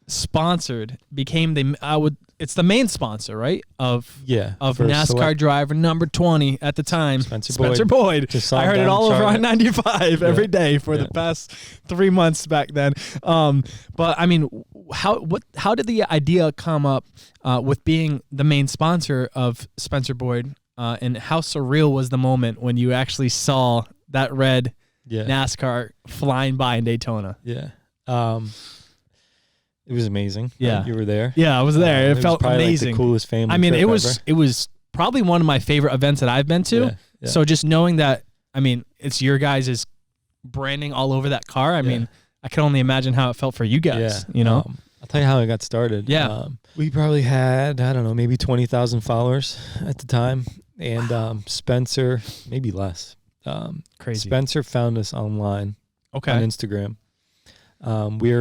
sponsored became the. it's the main sponsor, right? Of NASCAR select driver number 20 at the time, Spencer Boyd. I heard it all over on 95 every day for the past 3 months back then. But I mean, how did the idea come up with being the main sponsor of Spencer Boyd? And how surreal was the moment when you actually saw that red NASCAR flying by in Daytona? Yeah. It was amazing. Yeah. Right? You were there. Yeah, I was there. It felt amazing. Like the coolest family. I mean, trip it was probably one of my favorite events that I've been to. Yeah. So just knowing that, I mean, it's your guys' branding all over that car. I mean, I can only imagine how it felt for you guys, you know? I'll tell you how it got started. Yeah. We probably had, I don't know, maybe 20,000 followers at the time. And Spencer, maybe less. Crazy. Spencer found us online on Instagram. We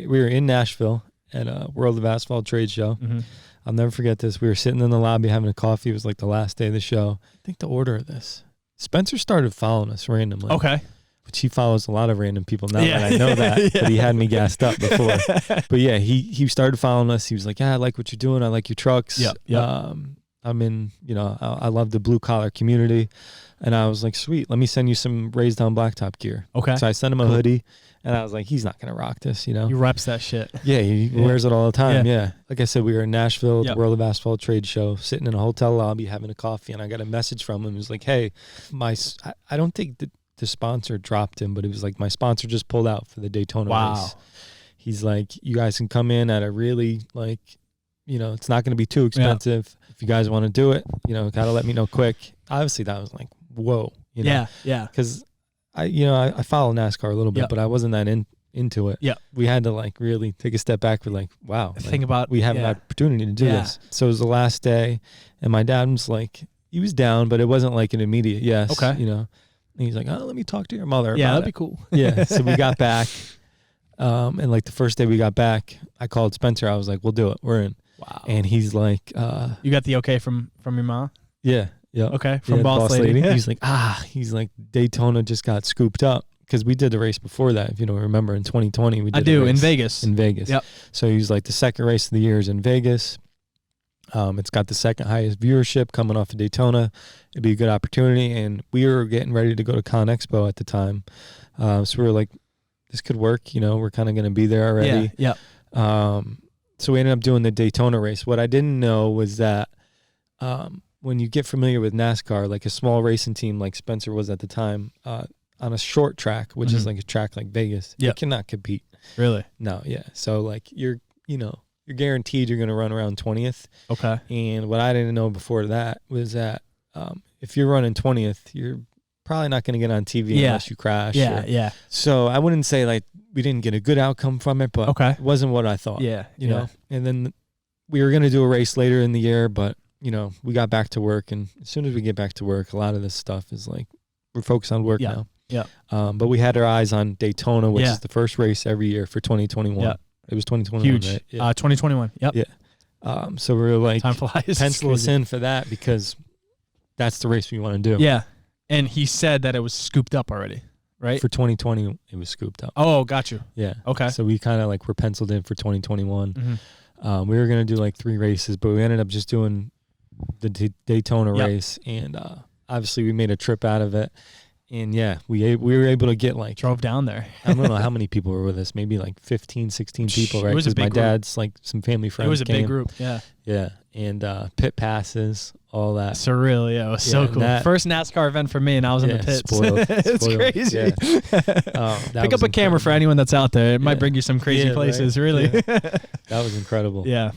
were in Nashville at a World of Asphalt trade show. Mm-hmm. I'll never forget this. We were sitting in the lobby having a coffee. It was like the last day of the show. I think the order of this. Spencer started following us randomly. Okay. Which he follows a lot of random people now that I know that. But he had me gassed up before. But yeah, he started following us. He was like, I like what you're doing. I like your trucks. Yep. I'm in, I love the blue collar community. And I was like, sweet, let me send you some Raised on Blacktop gear. Okay. So I sent him a hoodie. And I was like, he's not going to rock this, He reps that shit. Yeah, he wears it all the time, Like I said, we were in Nashville at the World of Asphalt trade show, sitting in a hotel lobby having a coffee, and I got a message from him. It was like, hey, I don't think the sponsor dropped him, but it was like, my sponsor just pulled out for the Daytona race. He's like, you guys can come in at a really, like, it's not going to be too expensive. If you guys want to do it, got to let me know quick. Obviously, that was like, whoa. Yeah. Because I follow NASCAR a little bit, but I wasn't that into it. Yeah. We had to like really take a step back. We're like, wow. Think about we have an opportunity to do this. So it was the last day, and my dad was like, he was down, but it wasn't like an immediate yes. Okay. And he's like, let me talk to your mother. Yeah, about that'd it. be cool. Yeah. So we got back. And like the first day we got back, I called Spencer. I was like, we'll do it. We're in. Wow. And he's like, you got the okay from your mom? Yeah. Yeah. Okay. From Boss Lady. He's like, Daytona just got scooped up because we did the race before that. If you don't remember, in 2020, we did in Vegas. In Vegas. Yep. So he's like, the second race of the year is in Vegas. It's got the second highest viewership coming off of Daytona. It'd be a good opportunity. And we were getting ready to go to Con Expo at the time. So we were like, this could work. We're kind of going to be there already. Yeah. So we ended up doing the Daytona race. What I didn't know was that when you get familiar with NASCAR, like a small racing team like Spencer was at the time, on a short track, which is like a track like Vegas, you cannot compete. Really? No, yeah. So like you're guaranteed you're going to run around 20th. Okay. And what I didn't know before that was that if you're running 20th, you're probably not going to get on TV unless you crash. Yeah. So I wouldn't say like we didn't get a good outcome from it, but it wasn't what I thought. Yeah. You know, and then we were going to do a race later in the year, but we got back to work, and as soon as we get back to work, a lot of this stuff is like we're focused on work now. Yeah. But we had our eyes on Daytona, which is the first race every year for 2021. Yeah. It was 2021. Huge. Right? Yeah. 2021. Yep. Yeah. So we were like, time flies. Pencil us in for that because that's the race we want to do. Yeah. And he said that it was scooped up already, right? For 2020, it was scooped up. Oh, got you. Yeah. Okay. So we kind of like were penciled in for 2021. Mm-hmm. We were going to do like 3 races, but we ended up just doing the Daytona race, and obviously we made a trip out of it. And we were able to get like drove down there. I don't know how many people were with us, maybe like 15, 16 people, right? It was a big group. Dad's like some family friends. It was a big group, yeah. Yeah. And pit passes, all that. Surreal, yeah. It was so cool. First NASCAR event for me, and I was in the pits. Spoiled. It's crazy. Yeah. Pick up a camera for anyone that's out there. It might bring you some crazy places, really. Yeah. That was incredible. Yeah.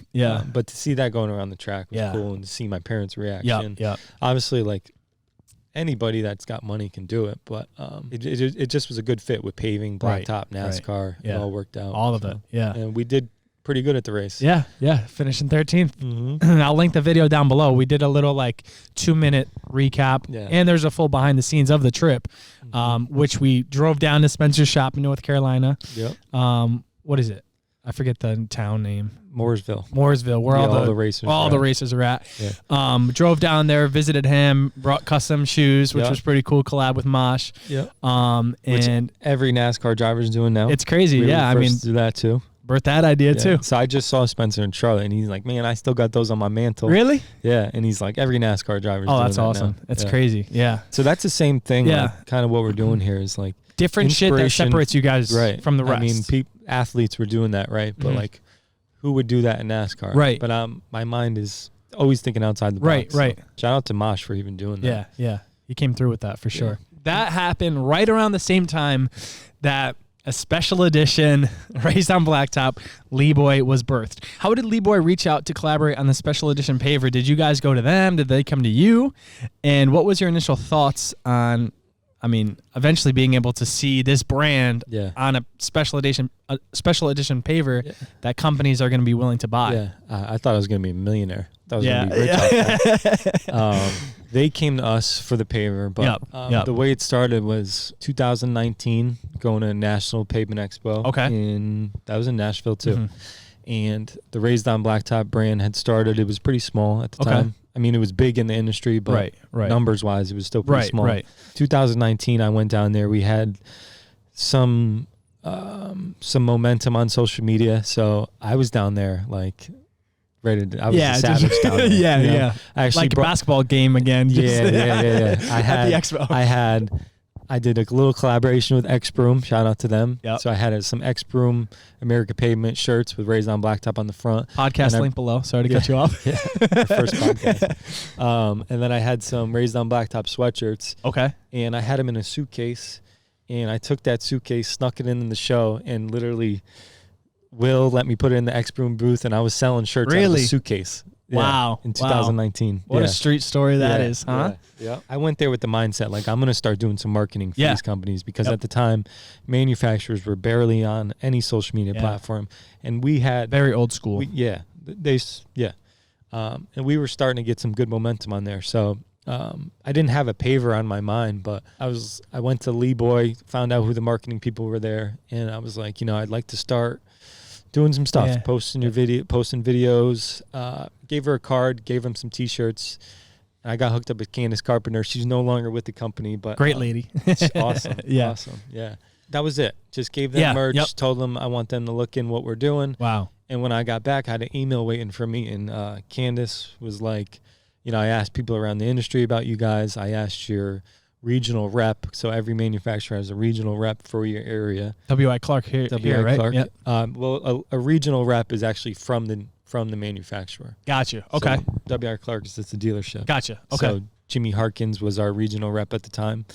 But to see that going around the track was cool, and to see my parents' reaction. Yeah. Obviously, like, anybody that's got money can do it, but it just was a good fit with paving, blacktop, NASCAR. It all worked out. All of it, yeah. And we did pretty good at the race. Yeah, finishing 13th. Mm-hmm. I'll link the video down below. We did a little like 2-minute recap, and there's a full behind the scenes of the trip, which we drove down to Spencer's shop in North Carolina. Yep. What is it? I forget the town name. Mooresville, where all the racers are at. Yeah. Drove down there, visited him, brought custom shoes, which was pretty cool. Collab with Mosh. Yep. And which every NASCAR driver's doing now. It's crazy. We I mean, do that too. Birth that idea too. So I just saw Spencer in Charlotte, and he's like, man, I still got those on my mantle. Really? Yeah. And he's like, every NASCAR driver. Oh, that's awesome. Now. That's crazy. Yeah. So that's the same thing. Yeah. Like, kind of what we're doing here is like different shit that separates you guys from the rest. I mean, athletes were doing that, right? But like, who would do that in NASCAR? Right. But my mind is always thinking outside the box. Right. So shout out to Mosh for even doing that. Yeah. He came through with that for sure. That happened right around the same time that a special edition Raised on Blacktop Lee Boy was birthed. How did Lee Boy reach out to collaborate on the special edition paver? Did you guys go to them? Did they come to you? And what was your initial thoughts on, I mean, eventually being able to see this brand on a special edition paver that companies are going to be willing to buy? Yeah, I thought I was going to be a millionaire. I was going to be rich off that. They came to us for the paver, but the way it started was 2019, going to National Pavement Expo. Okay. That was in Nashville too. And the Raised on Blacktop brand had started. It was pretty small at the time. I mean, it was big in the industry, but numbers-wise, it was still pretty small. 2019, I went down there. We had some momentum on social media, so I was down there like ready to. I was a savage down there. I actually like a basketball game again. Yeah. I had at the expo. I did a little collaboration with X Broom. Shout out to them. Yep. So I had some X Broom America Pavement shirts with Raised on Blacktop on the front. Podcast link below. Sorry to cut you off. First podcast. And then I had some Raised on Blacktop sweatshirts. Okay. And I had them in a suitcase. And I took that suitcase, snuck it in the show, and literally Will let me put it in the X Broom booth, and I was selling shirts out of the suitcase. Wow. In 2019. What a street story that is, huh? Yeah. I went there with the mindset, like, I'm going to start doing some marketing for these companies because at the time, manufacturers were barely on any social media platform. And we had... Very old school. And we were starting to get some good momentum on there. So I didn't have a paver on my mind, but I went to Lee Boy, found out who the marketing people were there, and I was like, I'd like to start doing some stuff, posting videos, gave her a card, gave him some t-shirts, and I got hooked up with Candace Carpenter. She's no longer with the company, but great lady. Awesome. Awesome. Yeah. That was it. Just gave them merch, told them I want them to look in what we're doing. Wow. And when I got back, I had an email waiting for me, and Candace was like, I asked people around the industry about you guys. I asked your regional rep, so every manufacturer has a regional rep for your area. W.I. Clark here, right? Clark. Yep. Well, a regional rep is actually from the manufacturer. Gotcha. Okay. So W.I. Clark is just a dealership. Gotcha. Okay. So Jimmy Harkins was our regional rep at the time,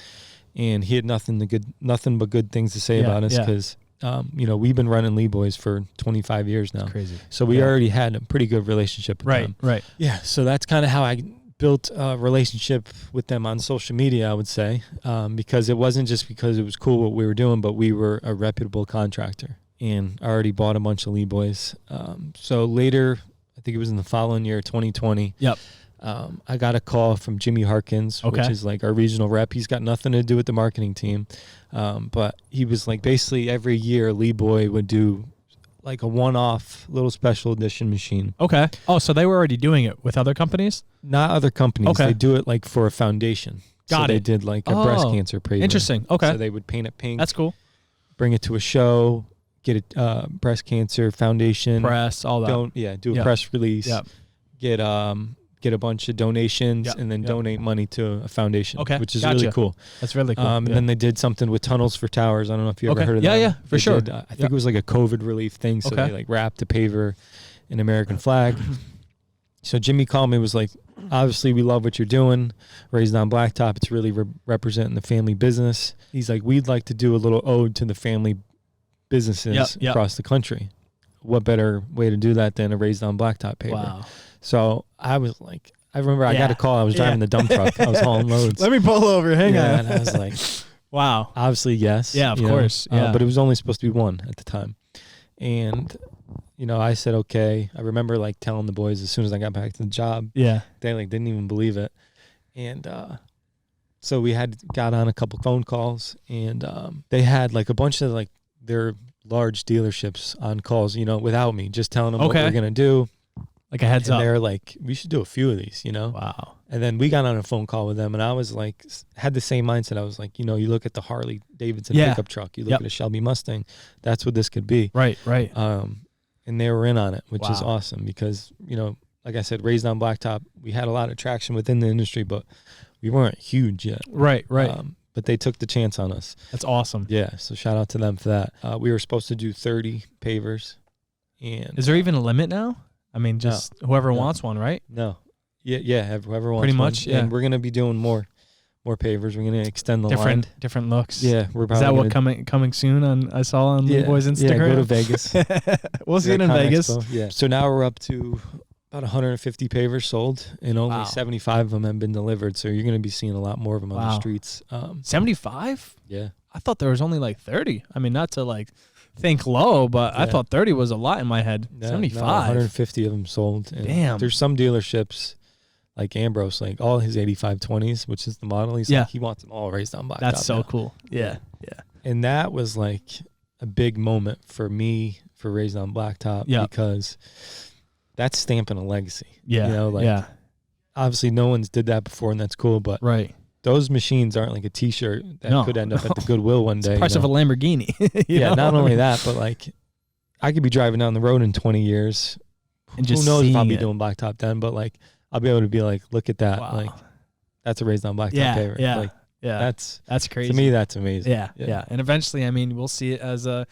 and he had nothing but good things to say about us because we've been running Lee Boys for 25 years now. That's crazy. So we already had a pretty good relationship with them. Right. Yeah. So that's kind of how I built a relationship with them on social media, I would say, because it wasn't just because it was cool what we were doing, but we were a reputable contractor and I already bought a bunch of Lee Boys. So later, I think it was in the following year, 2020. Yep. I got a call from Jimmy Harkins, which is like our regional rep. He's got nothing to do with the marketing team, but he was like basically every year Lee Boy would do like a one-off little special edition machine. Okay. Oh, so they were already doing it with other companies? Not other companies. Okay. They do it like for a foundation. Got it. They did like a breast cancer paver. Interesting. Okay. So they would paint it pink. That's cool. Bring it to a show, get a breast cancer foundation. Press, all that. Do a press release. Yep. Get a bunch of donations and then donate money to a foundation, which is really cool. That's really cool. And then they did something with Tunnels for Towers. I don't know if you ever heard of that. Yeah, for sure. I think it was like a COVID relief thing. So they like wrapped a paver in American flag. So Jimmy called me, was like, obviously we love what you're doing. Raised on Blacktop. It's really representing the family business. He's like, we'd like to do a little ode to the family businesses across the country. What better way to do that than a Raised on Blacktop paver? Wow. So I was like, I remember I got a call. I was driving the dump truck. I was hauling loads. Let me pull over. Hang on. And I was like, wow. Obviously, yes. Yeah, of course. But it was only supposed to be one at the time. And, I said, okay. I remember like telling the boys as soon as I got back to the job. Yeah. They like didn't even believe it. And so we got on a couple phone calls and they had like a bunch of like their large dealerships on calls, without me, just telling them what we're going to do. Like a heads and up. they're like, we should do a few of these, you know? Wow. And then we got on a phone call with them, and I was like, had the same mindset. I was like, you know, you look at the Harley Davidson pickup truck, you look at a Shelby Mustang, that's what this could be. Right. And they were in on it, which is awesome because, you know, like I said, Raised on Blacktop, we had a lot of traction within the industry, but we weren't huge yet. Right. But they took the chance on us. That's awesome. Yeah, so shout out to them for that. We were supposed to do 30 pavers. And is there even a limit now? I mean, just whoever wants one, right? No. Yeah, whoever wants Pretty one. much, yeah. And we're going to be doing more pavers. We're going to extend the line. Different looks. Yeah, we're probably Is that what coming soon I saw on Little Boy's Instagram? Yeah, go to Vegas. We'll see it in Vegas. Expo. Yeah. So now we're up to about 150 pavers sold, and only 75 of them have been delivered. So you're going to be seeing a lot more of them on the streets. 75? Yeah. I thought there was only like 30. I mean, not to like think low, but I thought 30 was a lot in my head. 75. 150 of them sold. And damn. There's some dealerships like Ambrose, like all his 8520s, which is the model. He's like, he wants them all raised on Blacktop. That's so cool. Yeah. And that was like a big moment for me for Raised on Blacktop because that's stamping a legacy. Yeah. You know, like obviously no one's did that before, and that's cool, but those machines aren't like a T-shirt that could end up at the Goodwill one day. It's the price of a Lamborghini. Yeah, not only that, but like I could be driving down the road in 20 years. And who knows if I'll be doing Blacktop then, but like I'll be able to be like, look at that. Wow. Like that's a Raised on Blacktop paver. Yeah. Like, that's crazy. To me, that's amazing. Yeah. And eventually, I mean, we'll see it as a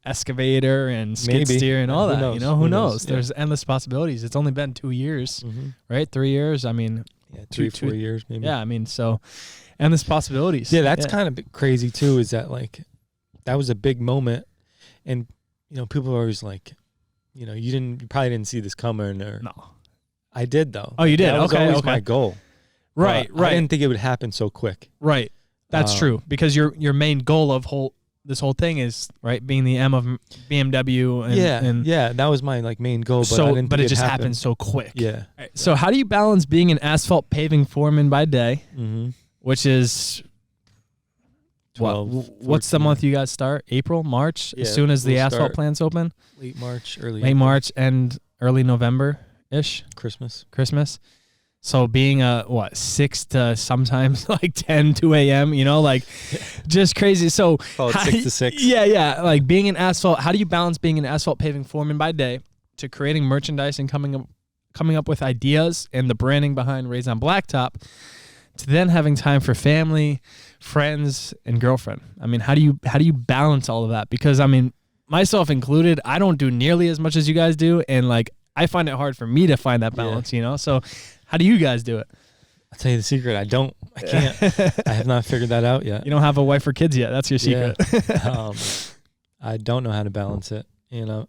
excavator and skid steer and all that. Knows? You know, who knows? There's endless possibilities. It's only been 2 years, right? 3 years. I mean, 3 or 4 years maybe. Yeah, I mean, so endless possibilities. Yeah, that's kind of crazy too. Is that like that was a big moment, and you know, people are always like, you know, you probably didn't see this coming, or no. I did though. Oh, you did? That was always my goal. Right. I didn't think it would happen so quick. Right. That's true, because your main goal of this whole thing is being the M of BMW. And, that was my like main goal. But so, I didn't but think it just happened so quick. Yeah. Right. So how do you balance being an asphalt paving foreman by day, which is 12, what's the month you guys start? April, March, as soon as the asphalt plants open? Late March, early April. March and early November-ish? Christmas. So being 6 to sometimes like 10, 2 a.m., you know, like just crazy. So call it 6 to 6. Yeah. Like being an asphalt, how do you balance being an asphalt paving foreman by day to creating merchandise and coming up with ideas and the branding behind Raised on Blacktop, to then having time for family, friends, and girlfriend? I mean, how do you balance all of that? Because I mean, myself included, I don't do nearly as much as you guys do, and like I find it hard for me to find that balance, you know? So how do you guys do it? I'll tell you the secret. I can't. I have not figured that out yet. You don't have a wife or kids yet. That's your secret. Yeah. I don't know how to balance it. You know,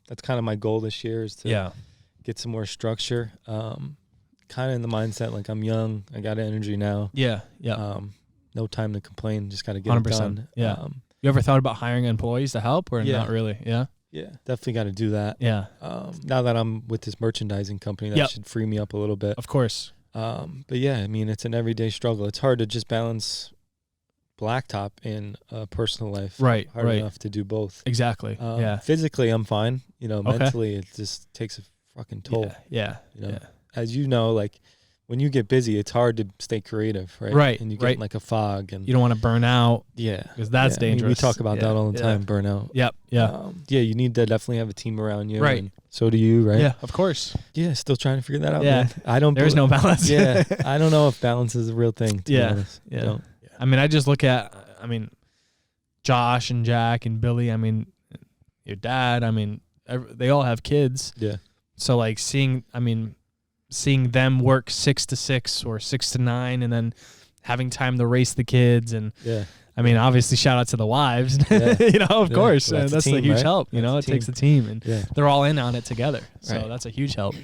that's kind of my goal this year, is to get some more structure. Kind of in the mindset, like I'm young, I got energy now. Yeah. No time to complain. Just got to get 100%. It done. Yeah. You ever thought about hiring employees to help, or not really? Yeah. Yeah, definitely got to do that. Yeah. Now that I'm with this merchandising company, that should free me up a little bit. Of course. But yeah, I mean, it's an everyday struggle. It's hard to just balance Blacktop in personal life. Right. Hard enough to do both. Exactly. Physically, I'm fine. You know, mentally, it just takes a fucking toll. Yeah. You know? As you know, like when you get busy, it's hard to stay creative, right? Right. And you get in like a fog, and you don't want to burn out. Yeah. Because that's dangerous. I mean, we talk about that all the time, burnout. Yep. Yeah. You need to definitely have a team around you. Right. And so do you, right? Yeah, of course. Yeah, still trying to figure that out. Yeah. Man. There's no balance. Yeah. I don't know if balance is a real thing, to be honest. Yeah. I mean, I just look at, Josh and Jack and Billy, your dad, they all have kids. Yeah. So like seeing them work 6 to 6 or 6 to 9, and then having time to race the kids, and obviously shout out to the wives, you know, of course. Well, that's a huge help. You know, it takes a team, and they're all in on it together. So that's a huge help,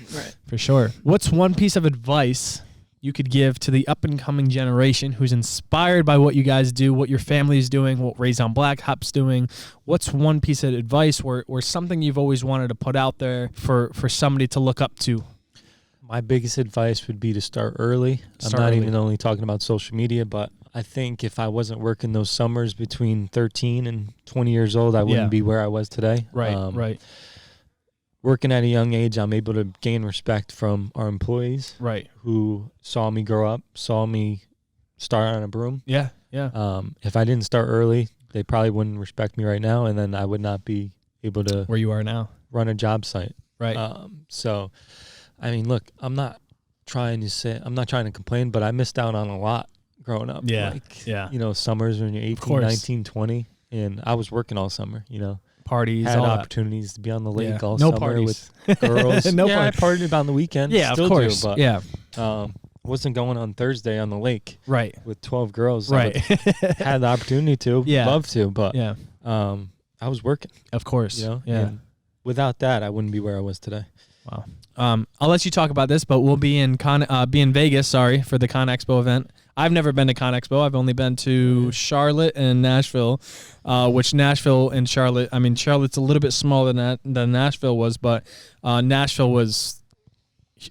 for sure. What's one piece of advice you could give to the up and coming generation who's inspired by what you guys do, what your family is doing, what Raised on Blacktop's doing? What's one piece of advice or something you've always wanted to put out there for somebody to look up to? My biggest advice would be to start early. I'm not even only talking about social media, but I think if I wasn't working those summers between 13 and 20 years old, I wouldn't be where I was today. Right. working at a young age, I'm able to gain respect from our employees, right? Who saw me grow up, saw me start on a broom. Yeah, yeah. If I didn't start early, they probably wouldn't respect me right now, and then I would not be able to where you are now, run a job site. Right. So, I mean, look, I'm not trying to complain, but I missed out on a lot growing up. Yeah. Like, yeah. You know, summers when you're 18, 19, 20, and I was working all summer, you know. Parties, had all opportunities to be on the lake all no summer parties. with girls. No yeah, parties. I partied about on the weekend. Yeah, still of course. Do, but yeah. Wasn't going on Thursday on the lake. Right. With 12 girls. Right. Had the opportunity to. Yeah. Love to, but yeah. I was working. Of course. You know. Yeah. And without that, I wouldn't be where I was today. Wow. I'll let you talk about this, but we'll be in Vegas. Sorry, for the Con Expo event. I've never been to Con Expo. I've only been to Charlotte and Nashville, which Nashville and Charlotte. I mean, Charlotte's a little bit smaller than Nashville was, but Nashville was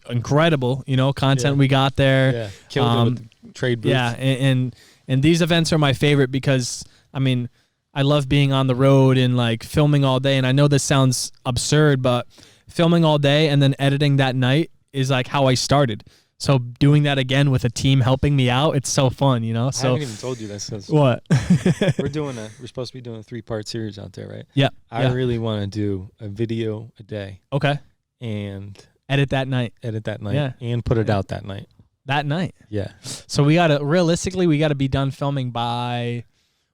incredible. You know, content we got there. Yeah, killed it with the trade booth. Yeah, and these events are my favorite because I mean, I love being on the road and like filming all day. And I know this sounds absurd, but filming all day and then editing that night is like how I started. So doing that again with a team helping me out, it's so fun, you know. So I haven't even told you this. What? we're supposed to be doing a 3-part series out there, right? Yeah. I really want to do a video a day. Okay. And edit that night. Yeah. And put it out that night. That night. Yeah. So we gotta be done filming by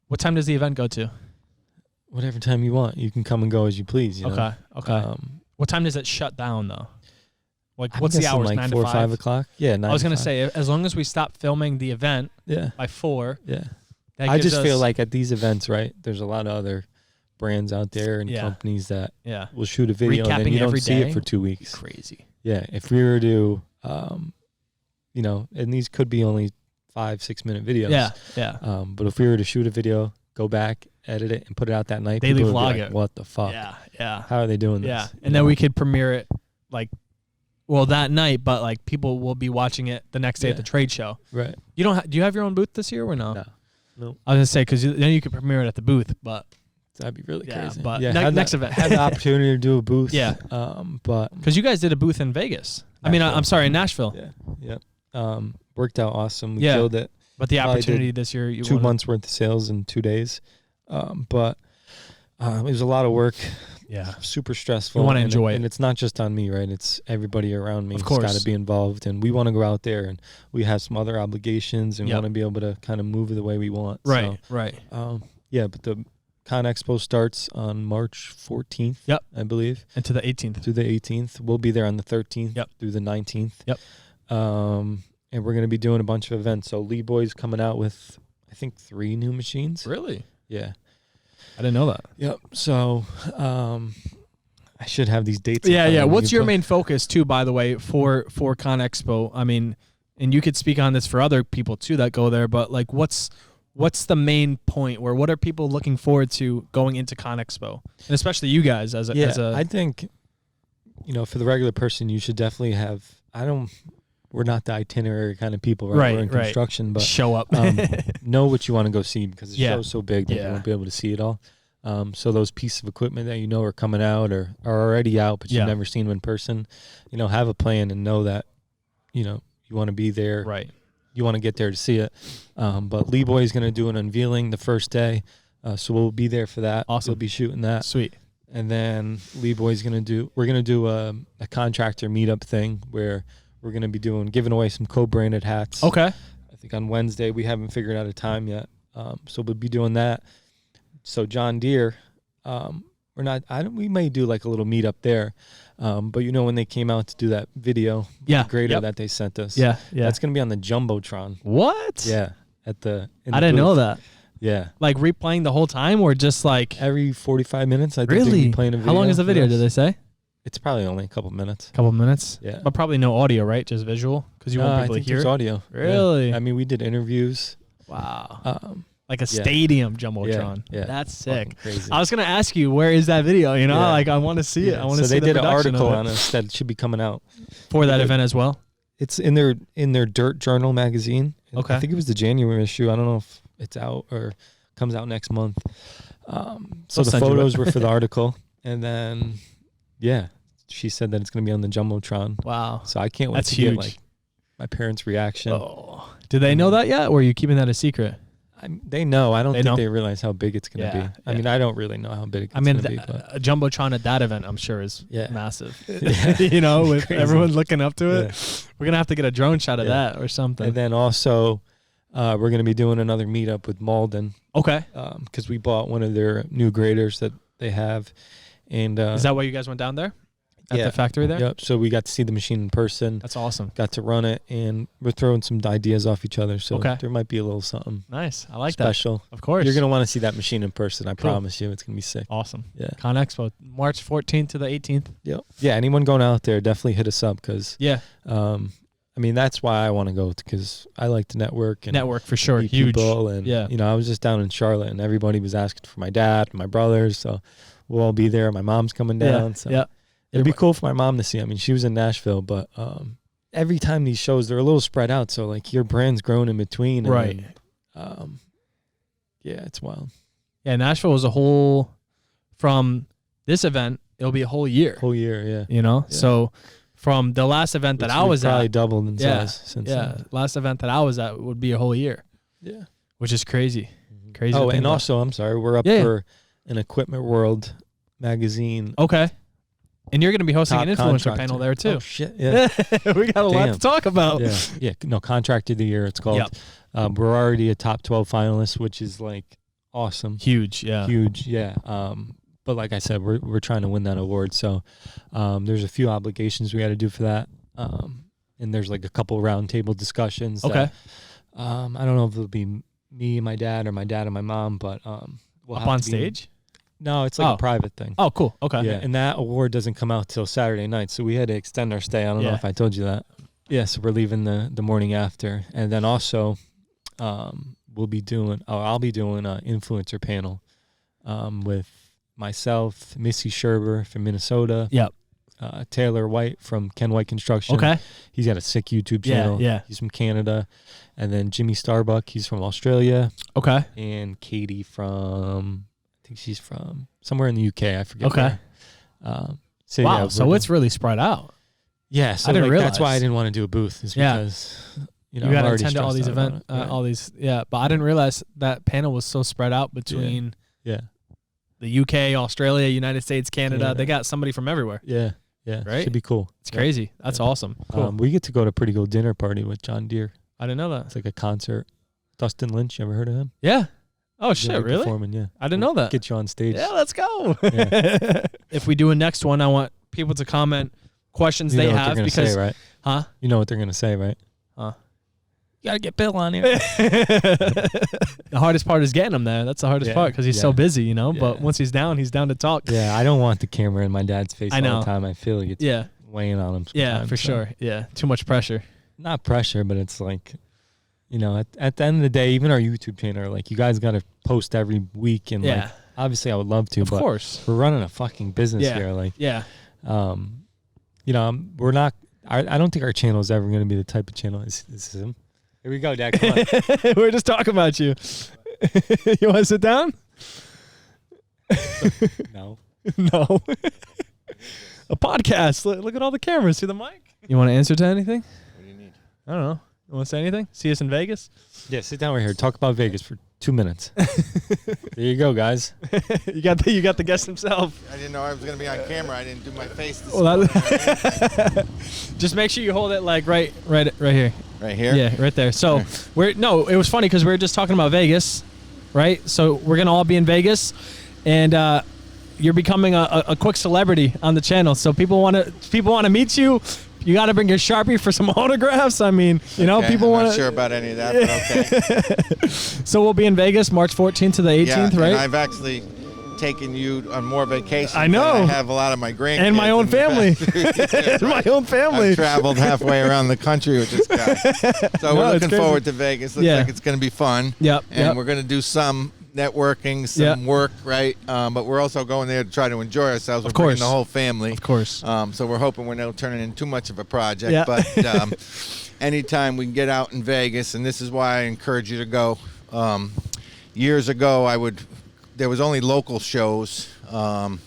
what time does the event go to? Whatever time you want. You can come and go as you please. You know? Okay. What time does it shut down though? Like, what's I'm the hours? like 9 4 to 5? 5 o'clock. Yeah, 9 I was to gonna 5. say as long as we stop filming the event, by 4. Yeah. I just feel like at these events, right? There's a lot of other brands out there and companies that will shoot a video and then you don't see it for 2 weeks. Crazy. Yeah, if we were to, you know, and these could be only 5-6 minute videos. Yeah. But if we were to shoot a video, go back, edit it, and put it out that night, daily people would vlog be like, it. What the fuck? Yeah. How are they doing this? Yeah, and then we could premiere it like, well, that night, but like people will be watching it the next day at the trade show. Right. You don't? Do you have your own booth this year or no? No. I was gonna say because then you could premiere it at the booth, but that'd be really crazy. But next event, had the opportunity to do a booth. Yeah. But because you guys did a booth in Vegas. I mean, I'm sorry, in Nashville. Yeah. Worked out awesome. We killed it. But the opportunity this year, you 2 months worth of sales in 2 days. But it was a lot of work. Yeah. Super stressful. You want to enjoy it. And it's not just on me, right? It's everybody around me. Of course. Got to be involved. And we want to go out there and we have some other obligations and want to be able to kind of move the way we want. Right, so, right. Yeah, but the Con Expo starts on March 14th, I believe. And to the 18th. To the 18th. We'll be there on the 13th through the 19th. Yep. And we're going to be doing a bunch of events. So Lee Boy's coming out with, I think, 3 new machines. Really? Yeah. I didn't know that. Yep. So I should have these dates. Yeah. What's your main focus too, by the way, for Con Expo? I mean, and you could speak on this for other people too that go there, but like what's the main point, or what are people looking forward to going into Con Expo? And especially you guys as a I think, you know, for the regular person, you should definitely have, we're not the itinerary kind of people, right? We're in construction, but show up, know what you want to go see, because the show's so big that you Yeah. won't be able to see it all. So those pieces of equipment that you know are coming out or are already out, but you've never seen them in person, you know, have a plan and know that, you know, you want to be there. Right. You want to get there to see it. But Lee Boy is going to do an unveiling the first day. So we'll be there for that. Awesome. We'll be shooting that. Sweet. And then Lee Boy's going to do a contractor meetup thing where we're going to be giving away some co-branded hats. Okay. I think on Wednesday. We haven't figured out a time yet. So we'll be doing that. So John Deere, we may do like a little meetup there. But you know, when they came out to do that video, the grader that they sent us. Yeah. That's going to be on the Jumbotron. What? Yeah. I didn't know that. Yeah. Like replaying the whole time, or just like every 45 minutes? I think really? they'll be playing a video. How long is the video? Did they say? It's probably only a couple minutes. Couple minutes. Yeah. But probably no audio, right? Just visual, because you won't be able to hear it. Audio. Really? Yeah. I mean, we did interviews. Wow. Like a stadium Jumbotron. Yeah. That's sick. Crazy. I was gonna ask you, where is that video? You know, like I want to see it. I want to see the production. So they did an production article on us that should be coming out for that event as well. It's in their Dirt Journal magazine. Okay. I think it was the January issue. I don't know if it's out or comes out next month. So the photos were for the article, and then she said that it's going to be on the Jumbotron. Wow. So I can't wait That's to huge. get like my parents' reaction. Oh. Do they know that yet, or are you keeping that a secret? They know. I don't think know? they realize how big it's going to be. I mean, I don't really know how big it's going to be. But A Jumbotron at that event, I'm sure, is massive. Yeah. You know, with Crazy. everyone looking up to it. Yeah. We're going to have to get a drone shot of that or something. And then also, we're going to be doing another meetup with Malden. Okay. Because we bought one of their new graders that they have. And is that why you guys went down there? At the factory there? Yep. So we got to see the machine in person. That's awesome. Got to run it, and we're throwing some ideas off each other. So there might be a little something nice. I like special. That. Of course. You're going to want to see that machine in person. I promise you. It's going to be sick. Awesome. Yeah. Con Expo, March 14th to the 18th. Yep. Yeah, anyone going out there, definitely hit us up because, I mean, that's why I want to go because I like to network. And network for sure. Meet Huge. people and, you know, I was just down in Charlotte, and everybody was asking for my dad and my brothers. So we'll all be there. My mom's coming down. So it'd be cool for my mom to see. I mean, she was in Nashville, but every time these shows, they're a little spread out. So, like, your brand's grown in between. And right. Then, yeah, it's wild. Yeah, Nashville was a whole, from this event, it'll be a whole year. Whole year, yeah. You know? Yeah. So from the last event that I was at. Probably doubled in size since then. Last event that I was at would be a whole year. Yeah. Which is crazy. Crazy. Oh, and also, I'm sorry, we're up for an Equipment World magazine. Okay. And you're going to be hosting an influencer panel there too. Oh, shit. Yeah. We got a lot to talk about. Yeah. Yeah. No, Contractor of the Year, it's called. Yep. We're already a top 12 finalist, which is like awesome. Huge. Yeah. Huge. Yeah. But like I said, we're trying to win that award. So there's a few obligations we got to do for that. And there's like a couple roundtable discussions. Okay. I don't know if it'll be me and my dad or my dad and my mom, but we'll up on stage? No, it's like a private thing. Oh, cool. Okay. Yeah, and that award doesn't come out till Saturday night, so we had to extend our stay. I don't know if I told you that. Yeah, so we're leaving the morning after. And then also I'll be doing an influencer panel with myself, Missy Sherber from Minnesota. Yep. Taylor White from Ken White Construction. Okay. He's got a sick YouTube channel. Yeah. He's from Canada. And then Jimmy Starbuck, he's from Australia. Okay. And Katie from, I think she's from somewhere in the UK. I forget. Okay. Where. Wow. So it's really spread out. Yeah. So I didn't realize. That's why I didn't want to do a booth, is because you got to attend to all these events, all these. Yeah. But I didn't realize that panel was so spread out between the UK, Australia, United States, Canada. They got somebody from everywhere. Yeah. Yeah. Right? Should be cool. It's crazy. That's awesome. Cool. We get to go to a pretty cool dinner party with John Deere. I didn't know that. It's like a concert. Dustin Lynch, you ever heard of him? Yeah. Oh, shit, like really? Performing, yeah. I didn't know that. Get you on stage. Yeah, let's go. Yeah. If we do a next one, I want people to comment questions they have. Because, say, right? Huh? You know what they're going to say, right? Huh? You got to get Bill on here. The hardest part is getting him there. That's the hardest part because he's so busy, you know? But once he's down to talk. Yeah, I don't want the camera in my dad's face all the time. I feel like it's weighing on him sometimes. Yeah, for sure. Yeah, too much pressure. Not pressure, but it's like, you know, at the end of the day, even our YouTube channel, like, you guys got to post every week. And, like, obviously I would love to, but course. We're running a fucking business here. Like, you know, we're not, I don't think our channel is ever going to be the type of channel. This is him. Here we go, Dad. Come on. We're just talking about you. You want to sit down? No. No. A podcast. Look at all the cameras. See the mic? You want to answer to anything? What do you need? I don't know. You want to say anything? See us in Vegas? Yeah, sit down right here. Talk about Vegas for 2 minutes. There you go, guys. You got the guest himself. I didn't know I was going to be on camera. I didn't do my face this Just make sure you hold it like right here. Right here? Yeah, right there. So it was funny because we were just talking about Vegas, right? So we're gonna all be in Vegas, and you're becoming a quick celebrity on the channel. So people want to meet you. You got to bring your Sharpie for some autographs. I mean, you know, people want to. I'm not sure about any of that, but okay. So we'll be in Vegas March 14th to the 18th, right? And I've actually taken you on more vacations. I know. I have a lot of my grandkids and my own family. My own family. I've traveled halfway around the country with this guy. So we're looking forward to Vegas. Looks like it's going to be fun. Yep. And we're going to do some networking, some work, right? But we're also going there to try to enjoy ourselves. We're bringing the whole family. Of course. So we're hoping we're not turning into too much of a project. But anytime we can get out in Vegas, and this is why I encourage you to go. Years ago, there was only local shows, and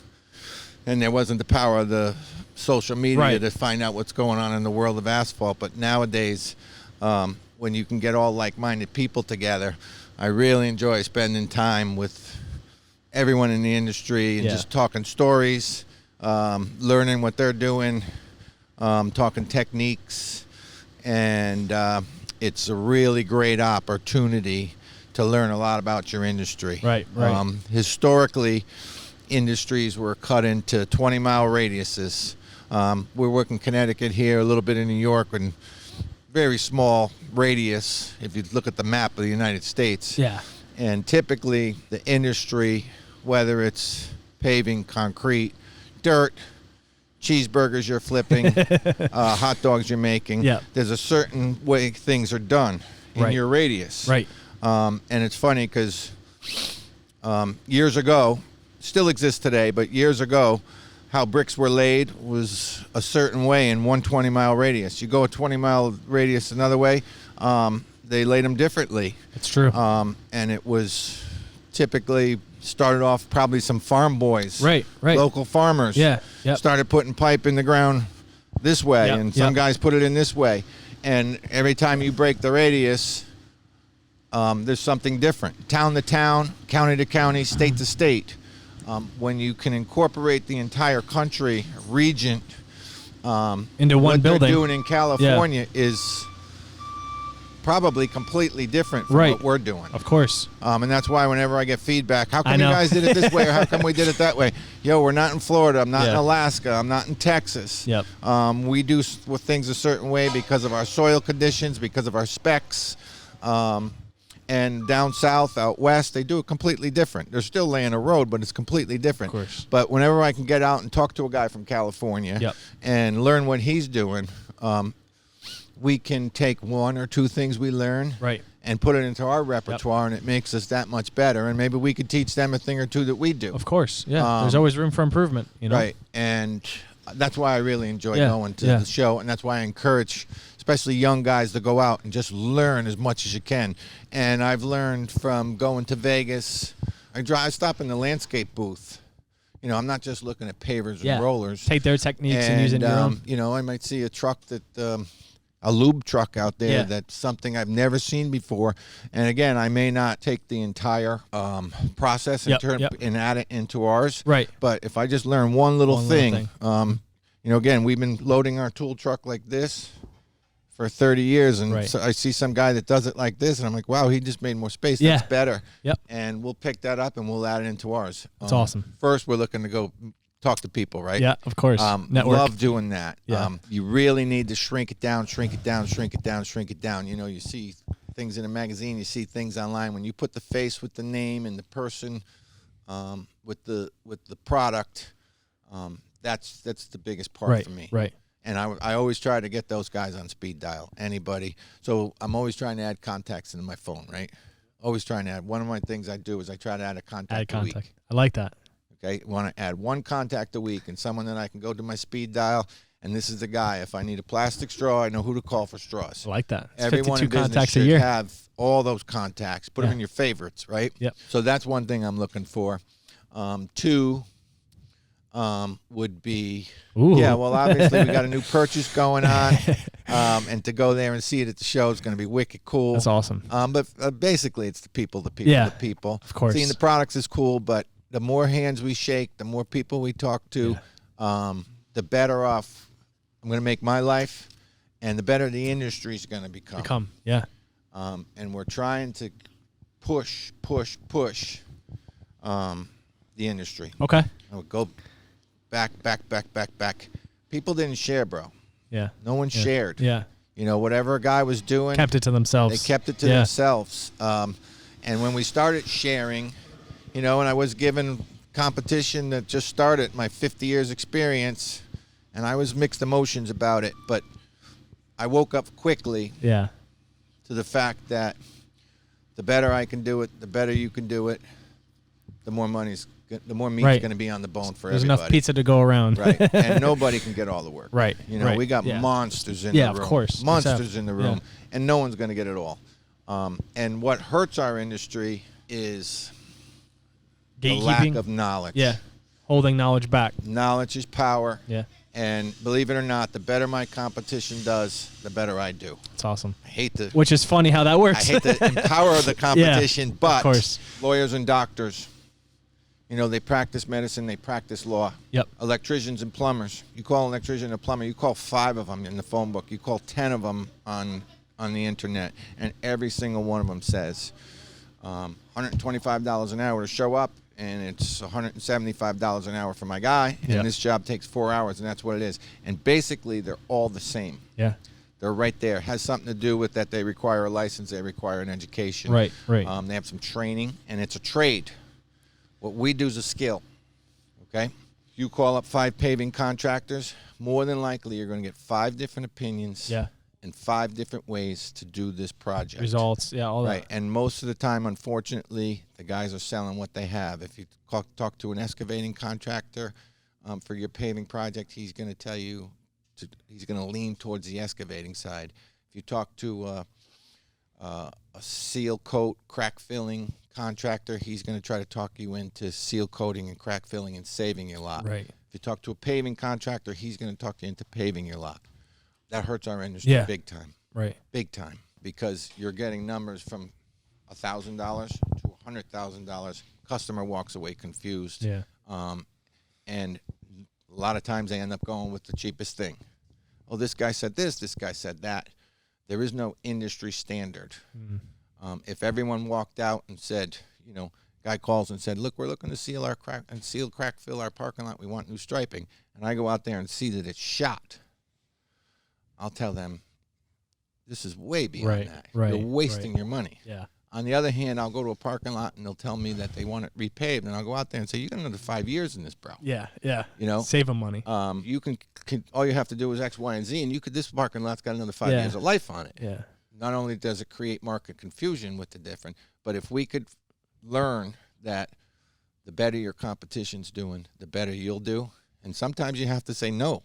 there wasn't the power of the social media to find out what's going on in the world of asphalt. But nowadays, when you can get all like-minded people together, I really enjoy spending time with everyone in the industry and just talking stories, learning what they're doing, talking techniques, and it's a really great opportunity to learn a lot about your industry. Right. Historically, industries were cut into 20-mile radiuses. We're working Connecticut here, a little bit in New York, and very small radius if you look at the map of the United States. Yeah. And typically, the industry, whether it's paving, concrete, dirt, cheeseburgers you're flipping, hot dogs you're making, there's a certain way things are done in your radius. Right. And it's funny because years ago, still exists today, but years ago, how bricks were laid was a certain way in 120-mile radius. You go a 20-mile radius another way, they laid them differently. It's true. And it was typically started off probably some farm boys, local farmers, started putting pipe in the ground this way, and some guys put it in this way. And every time you break the radius, there's something different. Town to town, county to county, state to state. When you can incorporate the entire country, region, into one building, what they're doing in California is probably completely different from what we're doing. Of course. And that's why whenever I get feedback, how come you guys did it this way, or how come we did it that way? Yo, we're not in Florida. I'm not in Alaska. I'm not in Texas. We do things a certain way because of our soil conditions, because of our specs. And down south, out west, they do it completely different. They're still laying a road, but it's completely different. Of course. But whenever I can get out and talk to a guy from California and learn what he's doing, we can take one or two things we learn and put it into our repertoire, and it makes us that much better. And maybe we could teach them a thing or two that we do. Of course, there's always room for improvement, you know? Right, and that's why I really enjoy going to the show, and that's why I encourage especially young guys to go out and just learn as much as you can. And I've learned from going to Vegas. I stop in the landscape booth. You know, I'm not just looking at pavers and rollers. Take their techniques and use it in your own. You know, I might see a truck that a lube truck out there that's something I've never seen before. And again, I may not take the entire process and add it into ours. Right. But if I just learn one little thing. You know, again, we've been loading our tool truck like this for 30 years, and so I see some guy that does it like this, and I'm like, wow, he just made more space. That's better. And we'll pick that up, and we'll add it into ours. That's awesome. First, we're looking to go talk to people, right? Yeah, of course. Network. Love doing that. You really need to shrink it down. You know, you see things in a magazine, you see things online. When you put the face with the name and the person with the product, that's the biggest part for me. Right. And I always try to get those guys on speed dial, anybody. So I'm always trying to add contacts into my phone, right? Always trying to add. One of my things I do is I try to add a contact a week. I like that. Okay, I want to add one contact a week and someone that I can go to my speed dial, and this is the guy. If I need a plastic straw, I know who to call for straws. I like that. It's Everyone in business should have all those contacts. Put them in your favorites, right? Yep. So that's one thing I'm looking for. Two would be, well, obviously we got a new purchase going on, and to go there and see it at the show is going to be wicked cool. That's awesome. But basically it's the people. Of course. Seeing the products is cool, but the more hands we shake, the more people we talk to, the better off I'm going to make my life, and the better the industry is going to become. And we're trying to push the industry. Okay. I would go back. People didn't share, bro. Yeah. No one shared. Yeah. You know, whatever a guy was doing, kept it to themselves. They kept it to themselves. And when we started sharing, you know, and I was given competition that just started, my 50 years experience, and I was mixed emotions about it, but I woke up quickly to the fact that the better I can do it, the better you can do it, the more meat's going to be on the bone for There's everybody. Enough pizza to go around. Right. And nobody can get all the work. Right. You know, we got monsters in the room. Yeah, of course. Monsters in the room. And no one's going to get it all. And what hurts our industry is the lack of knowledge. Yeah. Holding knowledge back. Knowledge is power. Yeah. And believe it or not, the better my competition does, the better I do. It's awesome. I hate to. Which is funny how that works. I hate to empower the competition, but of course. Lawyers and doctors, you know, they practice medicine, they practice law. Yep. Electricians and plumbers. You call an electrician a plumber, you call 5 of them in the phone book. You call 10 of them on the internet, and every single one of them says $125 an hour to show up, and it's $175 an hour for my guy, and this job takes 4 hours, and that's what it is. And basically, they're all the same. Yeah. They're right there. It has something to do with that they require a license, they require an education. Right. They have some training, and it's a trade. What we do is a skill, okay? You call up 5 paving contractors, more than likely you're going to get 5 different opinions. Yeah. And 5 different ways to do this project. Results, all that. Right, and most of the time, unfortunately, the guys are selling what they have. If you talk to an excavating contractor for your paving project, he's going to tell you, he's going to lean towards the excavating side. If you talk to a seal coat, crack filling contractor, he's going to try to talk you into seal coating and crack filling and saving your lot. Right. If you talk to a paving contractor, he's going to talk you into paving your lot. That hurts our industry big time. Right. Big time. Because you're getting numbers from $1,000 to $100,000. Customer walks away confused. Yeah. And a lot of times they end up going with the cheapest thing. Oh, this guy said this guy said that. There is no industry standard. If everyone walked out and said, you know, guy calls and said, look, we're looking to seal our crack fill our parking lot. We want new striping. And I go out there and see that it's shot. I'll tell them, this is way beyond that. You're wasting your money. Yeah. On the other hand, I'll go to a parking lot and they'll tell me that they want it repaved, and I'll go out there and say, you got another 5 years in this, bro. Yeah. You know, save them money. You can all you have to do is X, Y, and Z, and this parking lot's got another 5 years of life on it. Yeah. Not only does it create market confusion with the different, but if we could learn that the better your competition's doing, the better you'll do, and sometimes you have to say no.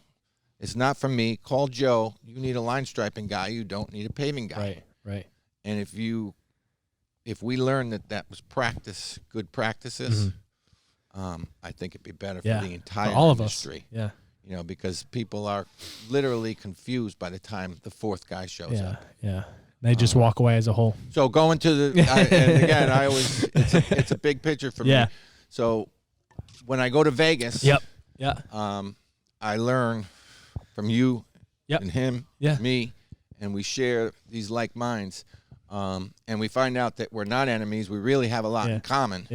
It's not from me. Call Joe. You need a line striping guy. You don't need a paving guy. Right. And if we learn that was good practices, I think it'd be better for the entire all industry. Of us. Yeah. You know, because people are literally confused by the time the 4th guy shows up. Yeah. They just walk away as a whole. So going to and again, it's a big picture for me. So when I go to Vegas, I learn from you and him, me, and we share these like minds, and we find out that we're not enemies. We really have a lot in common.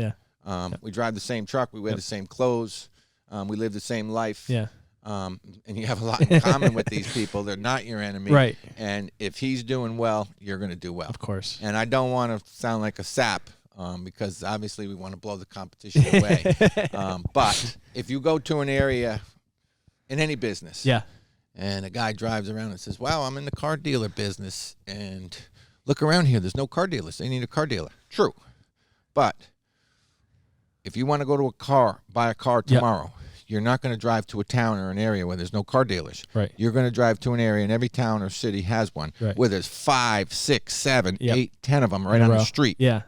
We drive the same truck. We wear the same clothes. We live the same life. And you have a lot in common with these people. They're not your enemy. Right. And if he's doing well, you're going to do well. Of course. And I don't want to sound like a sap, because obviously we want to blow the competition away. But if you go to an area in any business, and a guy drives around and says, wow, I'm in the car dealer business, and look around here, there's no car dealers. They need a car dealer. True. But if you want to go to buy a car tomorrow, you're not going to drive to a town or an area where there's no car dealers. Right. You're going to drive to an area, and every town or city has one, where there's 5, 6, 7, 8, 10 of them right on the street. Yeah.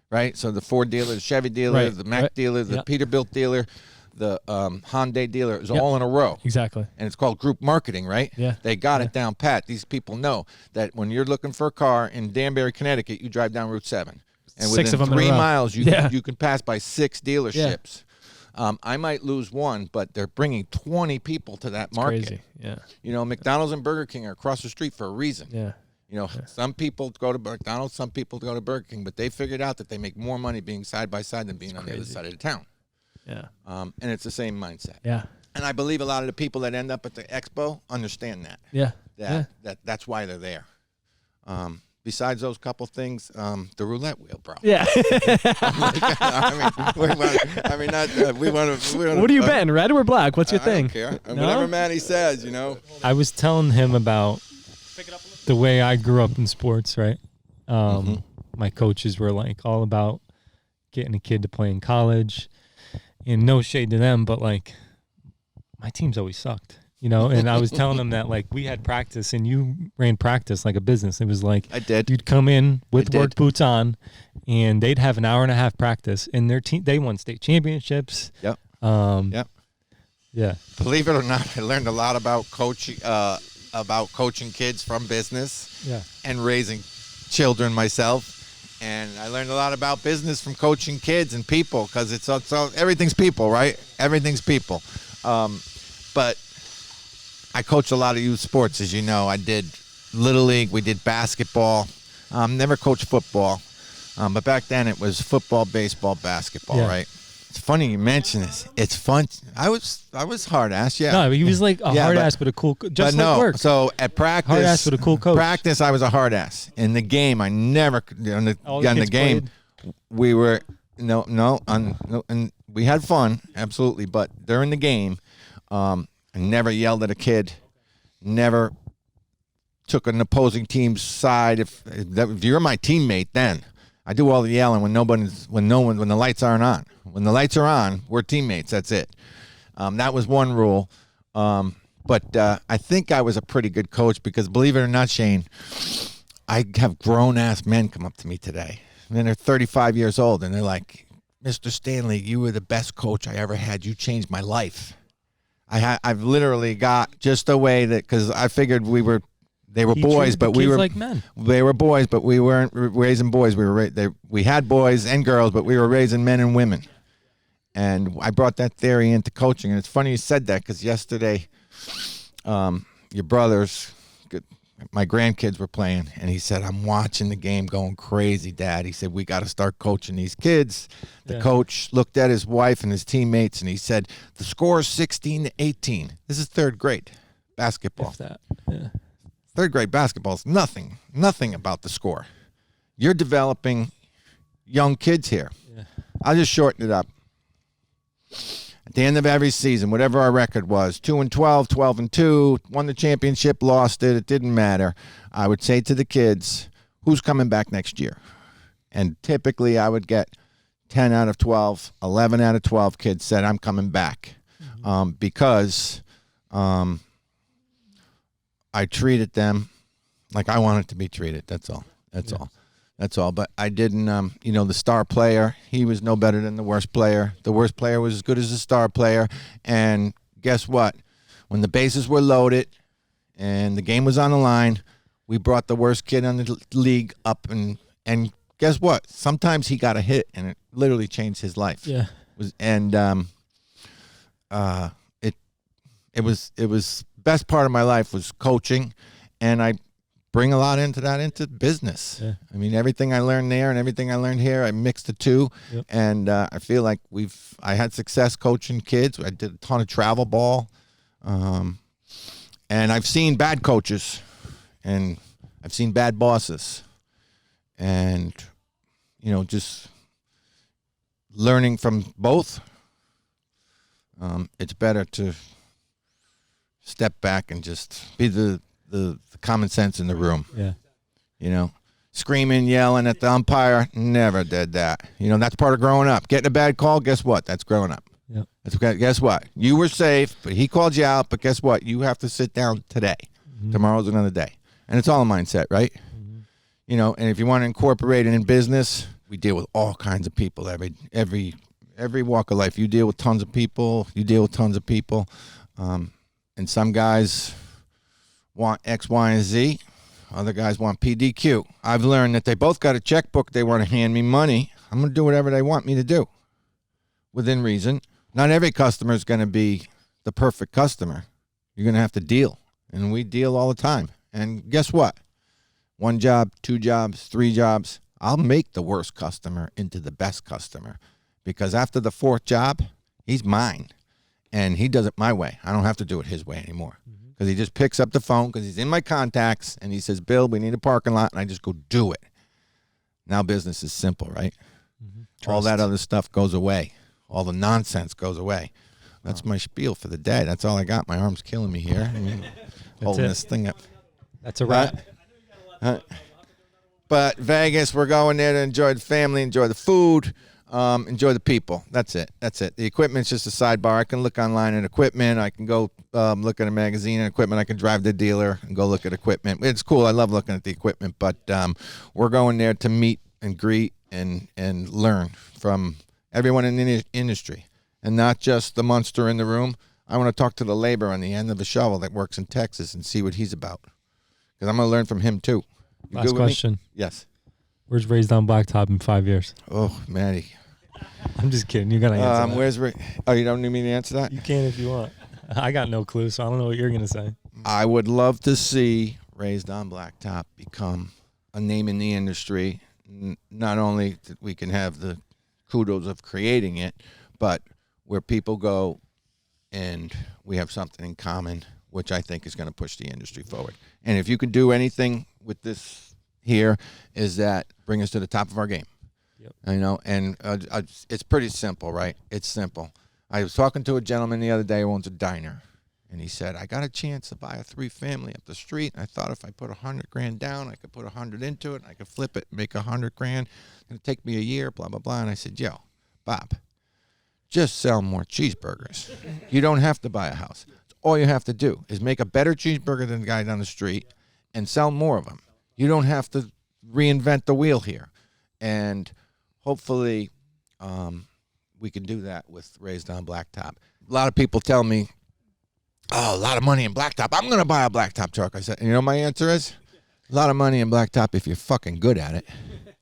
Right? So the Ford dealer, the Chevy dealer, the Mack dealer, the Peterbilt dealer, the Hyundai dealer is all in a row. Exactly. And it's called group marketing, right? Yeah. They got it down pat. These people know that when you're looking for a car in Danbury, Connecticut, you drive down Route 7. And 6 within of them 3 in a row. miles, you can pass by 6 dealerships. I might lose one, but they're bringing 20 people to that market. Crazy. Yeah. You know, McDonald's and Burger King are across the street for a reason. Yeah. You know, some people go to McDonald's, some people go to Burger King, but they figured out that they make more money being side by side than being on the other side of the town. Yeah. And it's the same mindset. Yeah. And I believe a lot of the people that end up at the expo understand that. Yeah. That's why they're there. Besides those couple things, the roulette wheel, bro. Yeah. We want to. What are you betting, red or black? What's your thing? I don't care. No? Whatever Manny says, you know. I was telling him about the way I grew up in sports, right? My coaches were like all about getting a kid to play in college, and no shade to them, but like my teams always sucked. You know, and I was telling them that, like, we had practice, and you ran practice like a business. It was like, I did. You'd come in with work boots on, and they'd have an hour and a half practice. And their team, they won state championships. Yep. Yeah. Believe it or not, I learned a lot about coaching kids from business. Yeah. And raising children myself. And I learned a lot about business from coaching kids and people, because it's everything's people, right? Everything's people. But I coached a lot of youth sports, as you know. I did Little League. We did basketball. Never coached football. But back then it was football, baseball, basketball, right? It's funny you mention this. It's fun. I was hard ass, yeah. No, he was like a hard ass, but a cool, just like work. So at practice, hard ass with a cool coach. Practice, I was a hard ass. In the game, I never. On the game, we were and we had fun, absolutely. But during the game, I never yelled at a kid. Never took an opposing team's side. If you're my teammate, then I do all the yelling when the lights aren't on. When the lights are on, we're teammates. That's it. That was one rule. But I think I was a pretty good coach, because believe it or not, Shane, I have grown-ass men come up to me today. And they're 35 years old, and they're like, Mr. Stanley, you were the best coach I ever had. You changed my life. I've literally got just a way that, because I figured they were boys, but we were like men. They were boys, but we weren't raising boys. We had boys and girls, but we were raising men and women. And I brought that theory into coaching. And it's funny you said that, because yesterday, your brothers, my grandkids were playing, and he said, I'm watching the game going crazy, Dad. He said, we got to start coaching these kids. The coach looked at his wife and his teammates, and he said, the score is 16-18. This is third grade basketball. If that, yeah. Third grade basketball is nothing about the score. You're developing young kids here. Yeah. I'll just shorten it up. At the end of every season, whatever our record was, 2-12, 12-2, won the championship, lost it, it didn't matter. I would say to the kids, who's coming back next year? And typically I would get 10 out of 12, 11 out of 12 kids said, I'm coming back. Because I treated them like I wanted to be treated. That's all. That's all. But I didn't, the star player, he was no better than the worst player. The worst player was as good as the star player. And guess what? When the bases were loaded and the game was on the line, we brought the worst kid in the league up. And guess what? Sometimes he got a hit, and it literally changed his life. Yeah. It was best part of my life was coaching, and I bring a lot into business. Yeah. I mean, everything I learned there and everything I learned here, I mixed the two. Yep. And I feel like I had success coaching kids. I did a ton of travel ball. And I've seen bad coaches, and I've seen bad bosses, and, just learning from both. It's better to step back and just be the common sense in the room. Yeah. Screaming, yelling at the umpire, never did that. That's part of growing up. Getting a bad call, guess what? That's growing up. Yep. That's okay. Guess what? You were safe, but he called you out, but guess what? You have to sit down today. Mm-hmm. Tomorrow's another day. And it's all a mindset, right? Mm-hmm. And if you want to incorporate it in business, we deal with all kinds of people, every walk of life. You deal with tons of people. And some guys want X, Y, and Z. Other guys want PDQ. I've learned that they both got a checkbook. They want to hand me money. I'm going to do whatever they want me to do within reason. Not every customer is going to be the perfect customer. You're going to have to deal. And we deal all the time. And guess what? 1 job, 2 jobs, 3 jobs. I'll make the worst customer into the best customer. Because after the 4th job, he's mine. And he does it my way. I don't have to do it his way anymore. Because he just picks up the phone because he's in my contacts and he says, Bill, we need a parking lot. And I just go do it. Now business is simple, right? Mm-hmm. All that other stuff goes away. All the nonsense goes away. That's my spiel for the day. That's all I got. My arm's killing me here. Holding this thing up. That's a wrap. But Vegas, we're going there to enjoy the family, enjoy the food. Enjoy the people. That's it. The equipment's just a sidebar. I can look online at equipment. I can go look at a magazine and equipment. I can drive the dealer and go look at equipment. It's cool. I love looking at the equipment. But we're going there to meet and greet and learn from everyone in the industry. And not just the monster in the room. I want to talk to the laborer on the end of the shovel that works in Texas and see what he's about. Because I'm going to learn from him, too. You Last question. Yes. Where's Raised on Blacktop in 5 years? Oh, Matty. I'm just kidding. You got to answer that. Where's Oh, you don't need me to answer that? You can if you want. I got no clue, so I don't know what you're going to say. I would love to see Raised on Blacktop become a name in the industry. Not only that we can have the kudos of creating it, but where people go and we have something in common, which I think is going to push the industry forward. And if you could do anything with this here, is that bring us to the top of our game. Yep. You know, and it's pretty simple, right? It's simple. I was talking to a gentleman the other day who owns a diner, and he said, I got a chance to buy a 3-family up the street. And I thought if I put $100,000 down, I could put 100 into it, and I could flip it and make $100,000. It's going to take me a year, blah, blah, blah. And I said, yo, Bob, just sell more cheeseburgers. You don't have to buy a house. All you have to do is make a better cheeseburger than the guy down the street and sell more of them. You don't have to reinvent the wheel here. And hopefully we can do that with Raised on Blacktop. A lot of people tell me, oh, a lot of money in Blacktop. I'm going to buy a Blacktop truck. I said, and you know my answer is? A lot of money in Blacktop if you're fucking good at it.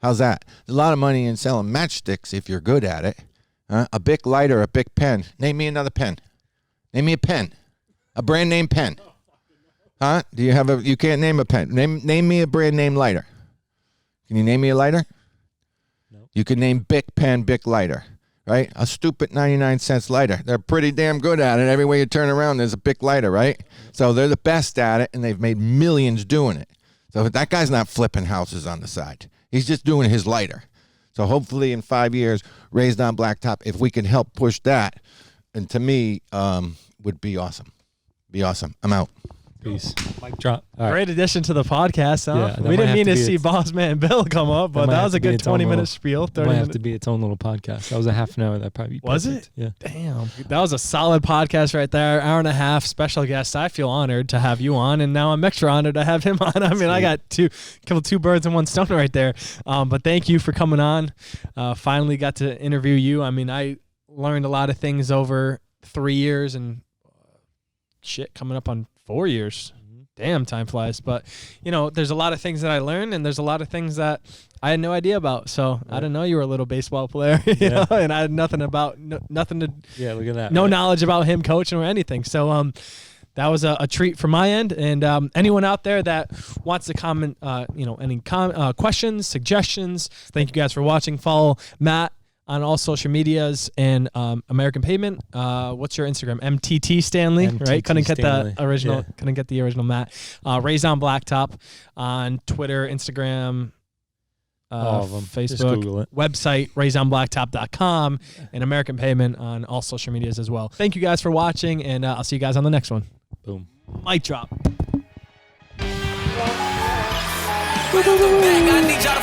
How's that? A lot of money in selling matchsticks if you're good at it. A Bic lighter, a Bic pen. Name me another pen. Name me a pen. A brand name pen. Huh? Do you have you can't name a pen. Name me a brand name lighter. Can you name me a lighter? No. You can name Bic pen, Bic lighter. Right? A stupid 99-cent lighter. They're pretty damn good at it. Everywhere you turn around, there's a Bic lighter, right? So they're the best at it, and they've made millions doing it. So that guy's not flipping houses on the side. He's just doing his lighter. So hopefully in 5 years, Raised on Blacktop, if we can help push that, and to me, would be awesome. Be awesome. I'm out. Peace. Mic drop. Great addition to the podcast, huh? Yeah, we didn't mean to see Boss Man Bill come up, but that was a good 20-minute spiel. 30 might minutes. have to be its own little podcast. That was a half an hour. That probably was perfect. it? Yeah. Damn. That was a solid podcast right there. Hour and a half. Special guest. I feel honored to have you on, and now I'm extra honored to have him on. I mean, I got two birds in one stone right there. But thank you for coming on. Finally got to interview you. I mean, I learned a lot of things over 3 years and coming up on 4 years. Damn, time flies. But, you know, there's a lot of things that I learned, and there's a lot of things that I had no idea about. So I didn't know you were a little baseball player, you know, and I had nothing to look at that. No knowledge about him coaching or anything. So that was a treat from my end. And anyone out there that wants to comment, any questions, suggestions, thank you guys for watching. Follow Matt on all social medias and American Pavement. What's your Instagram? MTT Stanley, right? Couldn't get the original. Yeah. Couldn't get the original Matt. Raised on Blacktop on Twitter, Instagram, all of them. Facebook, website raisedonblacktop.com, and American Pavement on all social medias as well. Thank you guys for watching, and I'll see you guys on the next one. Boom. Mic drop. I need y'all to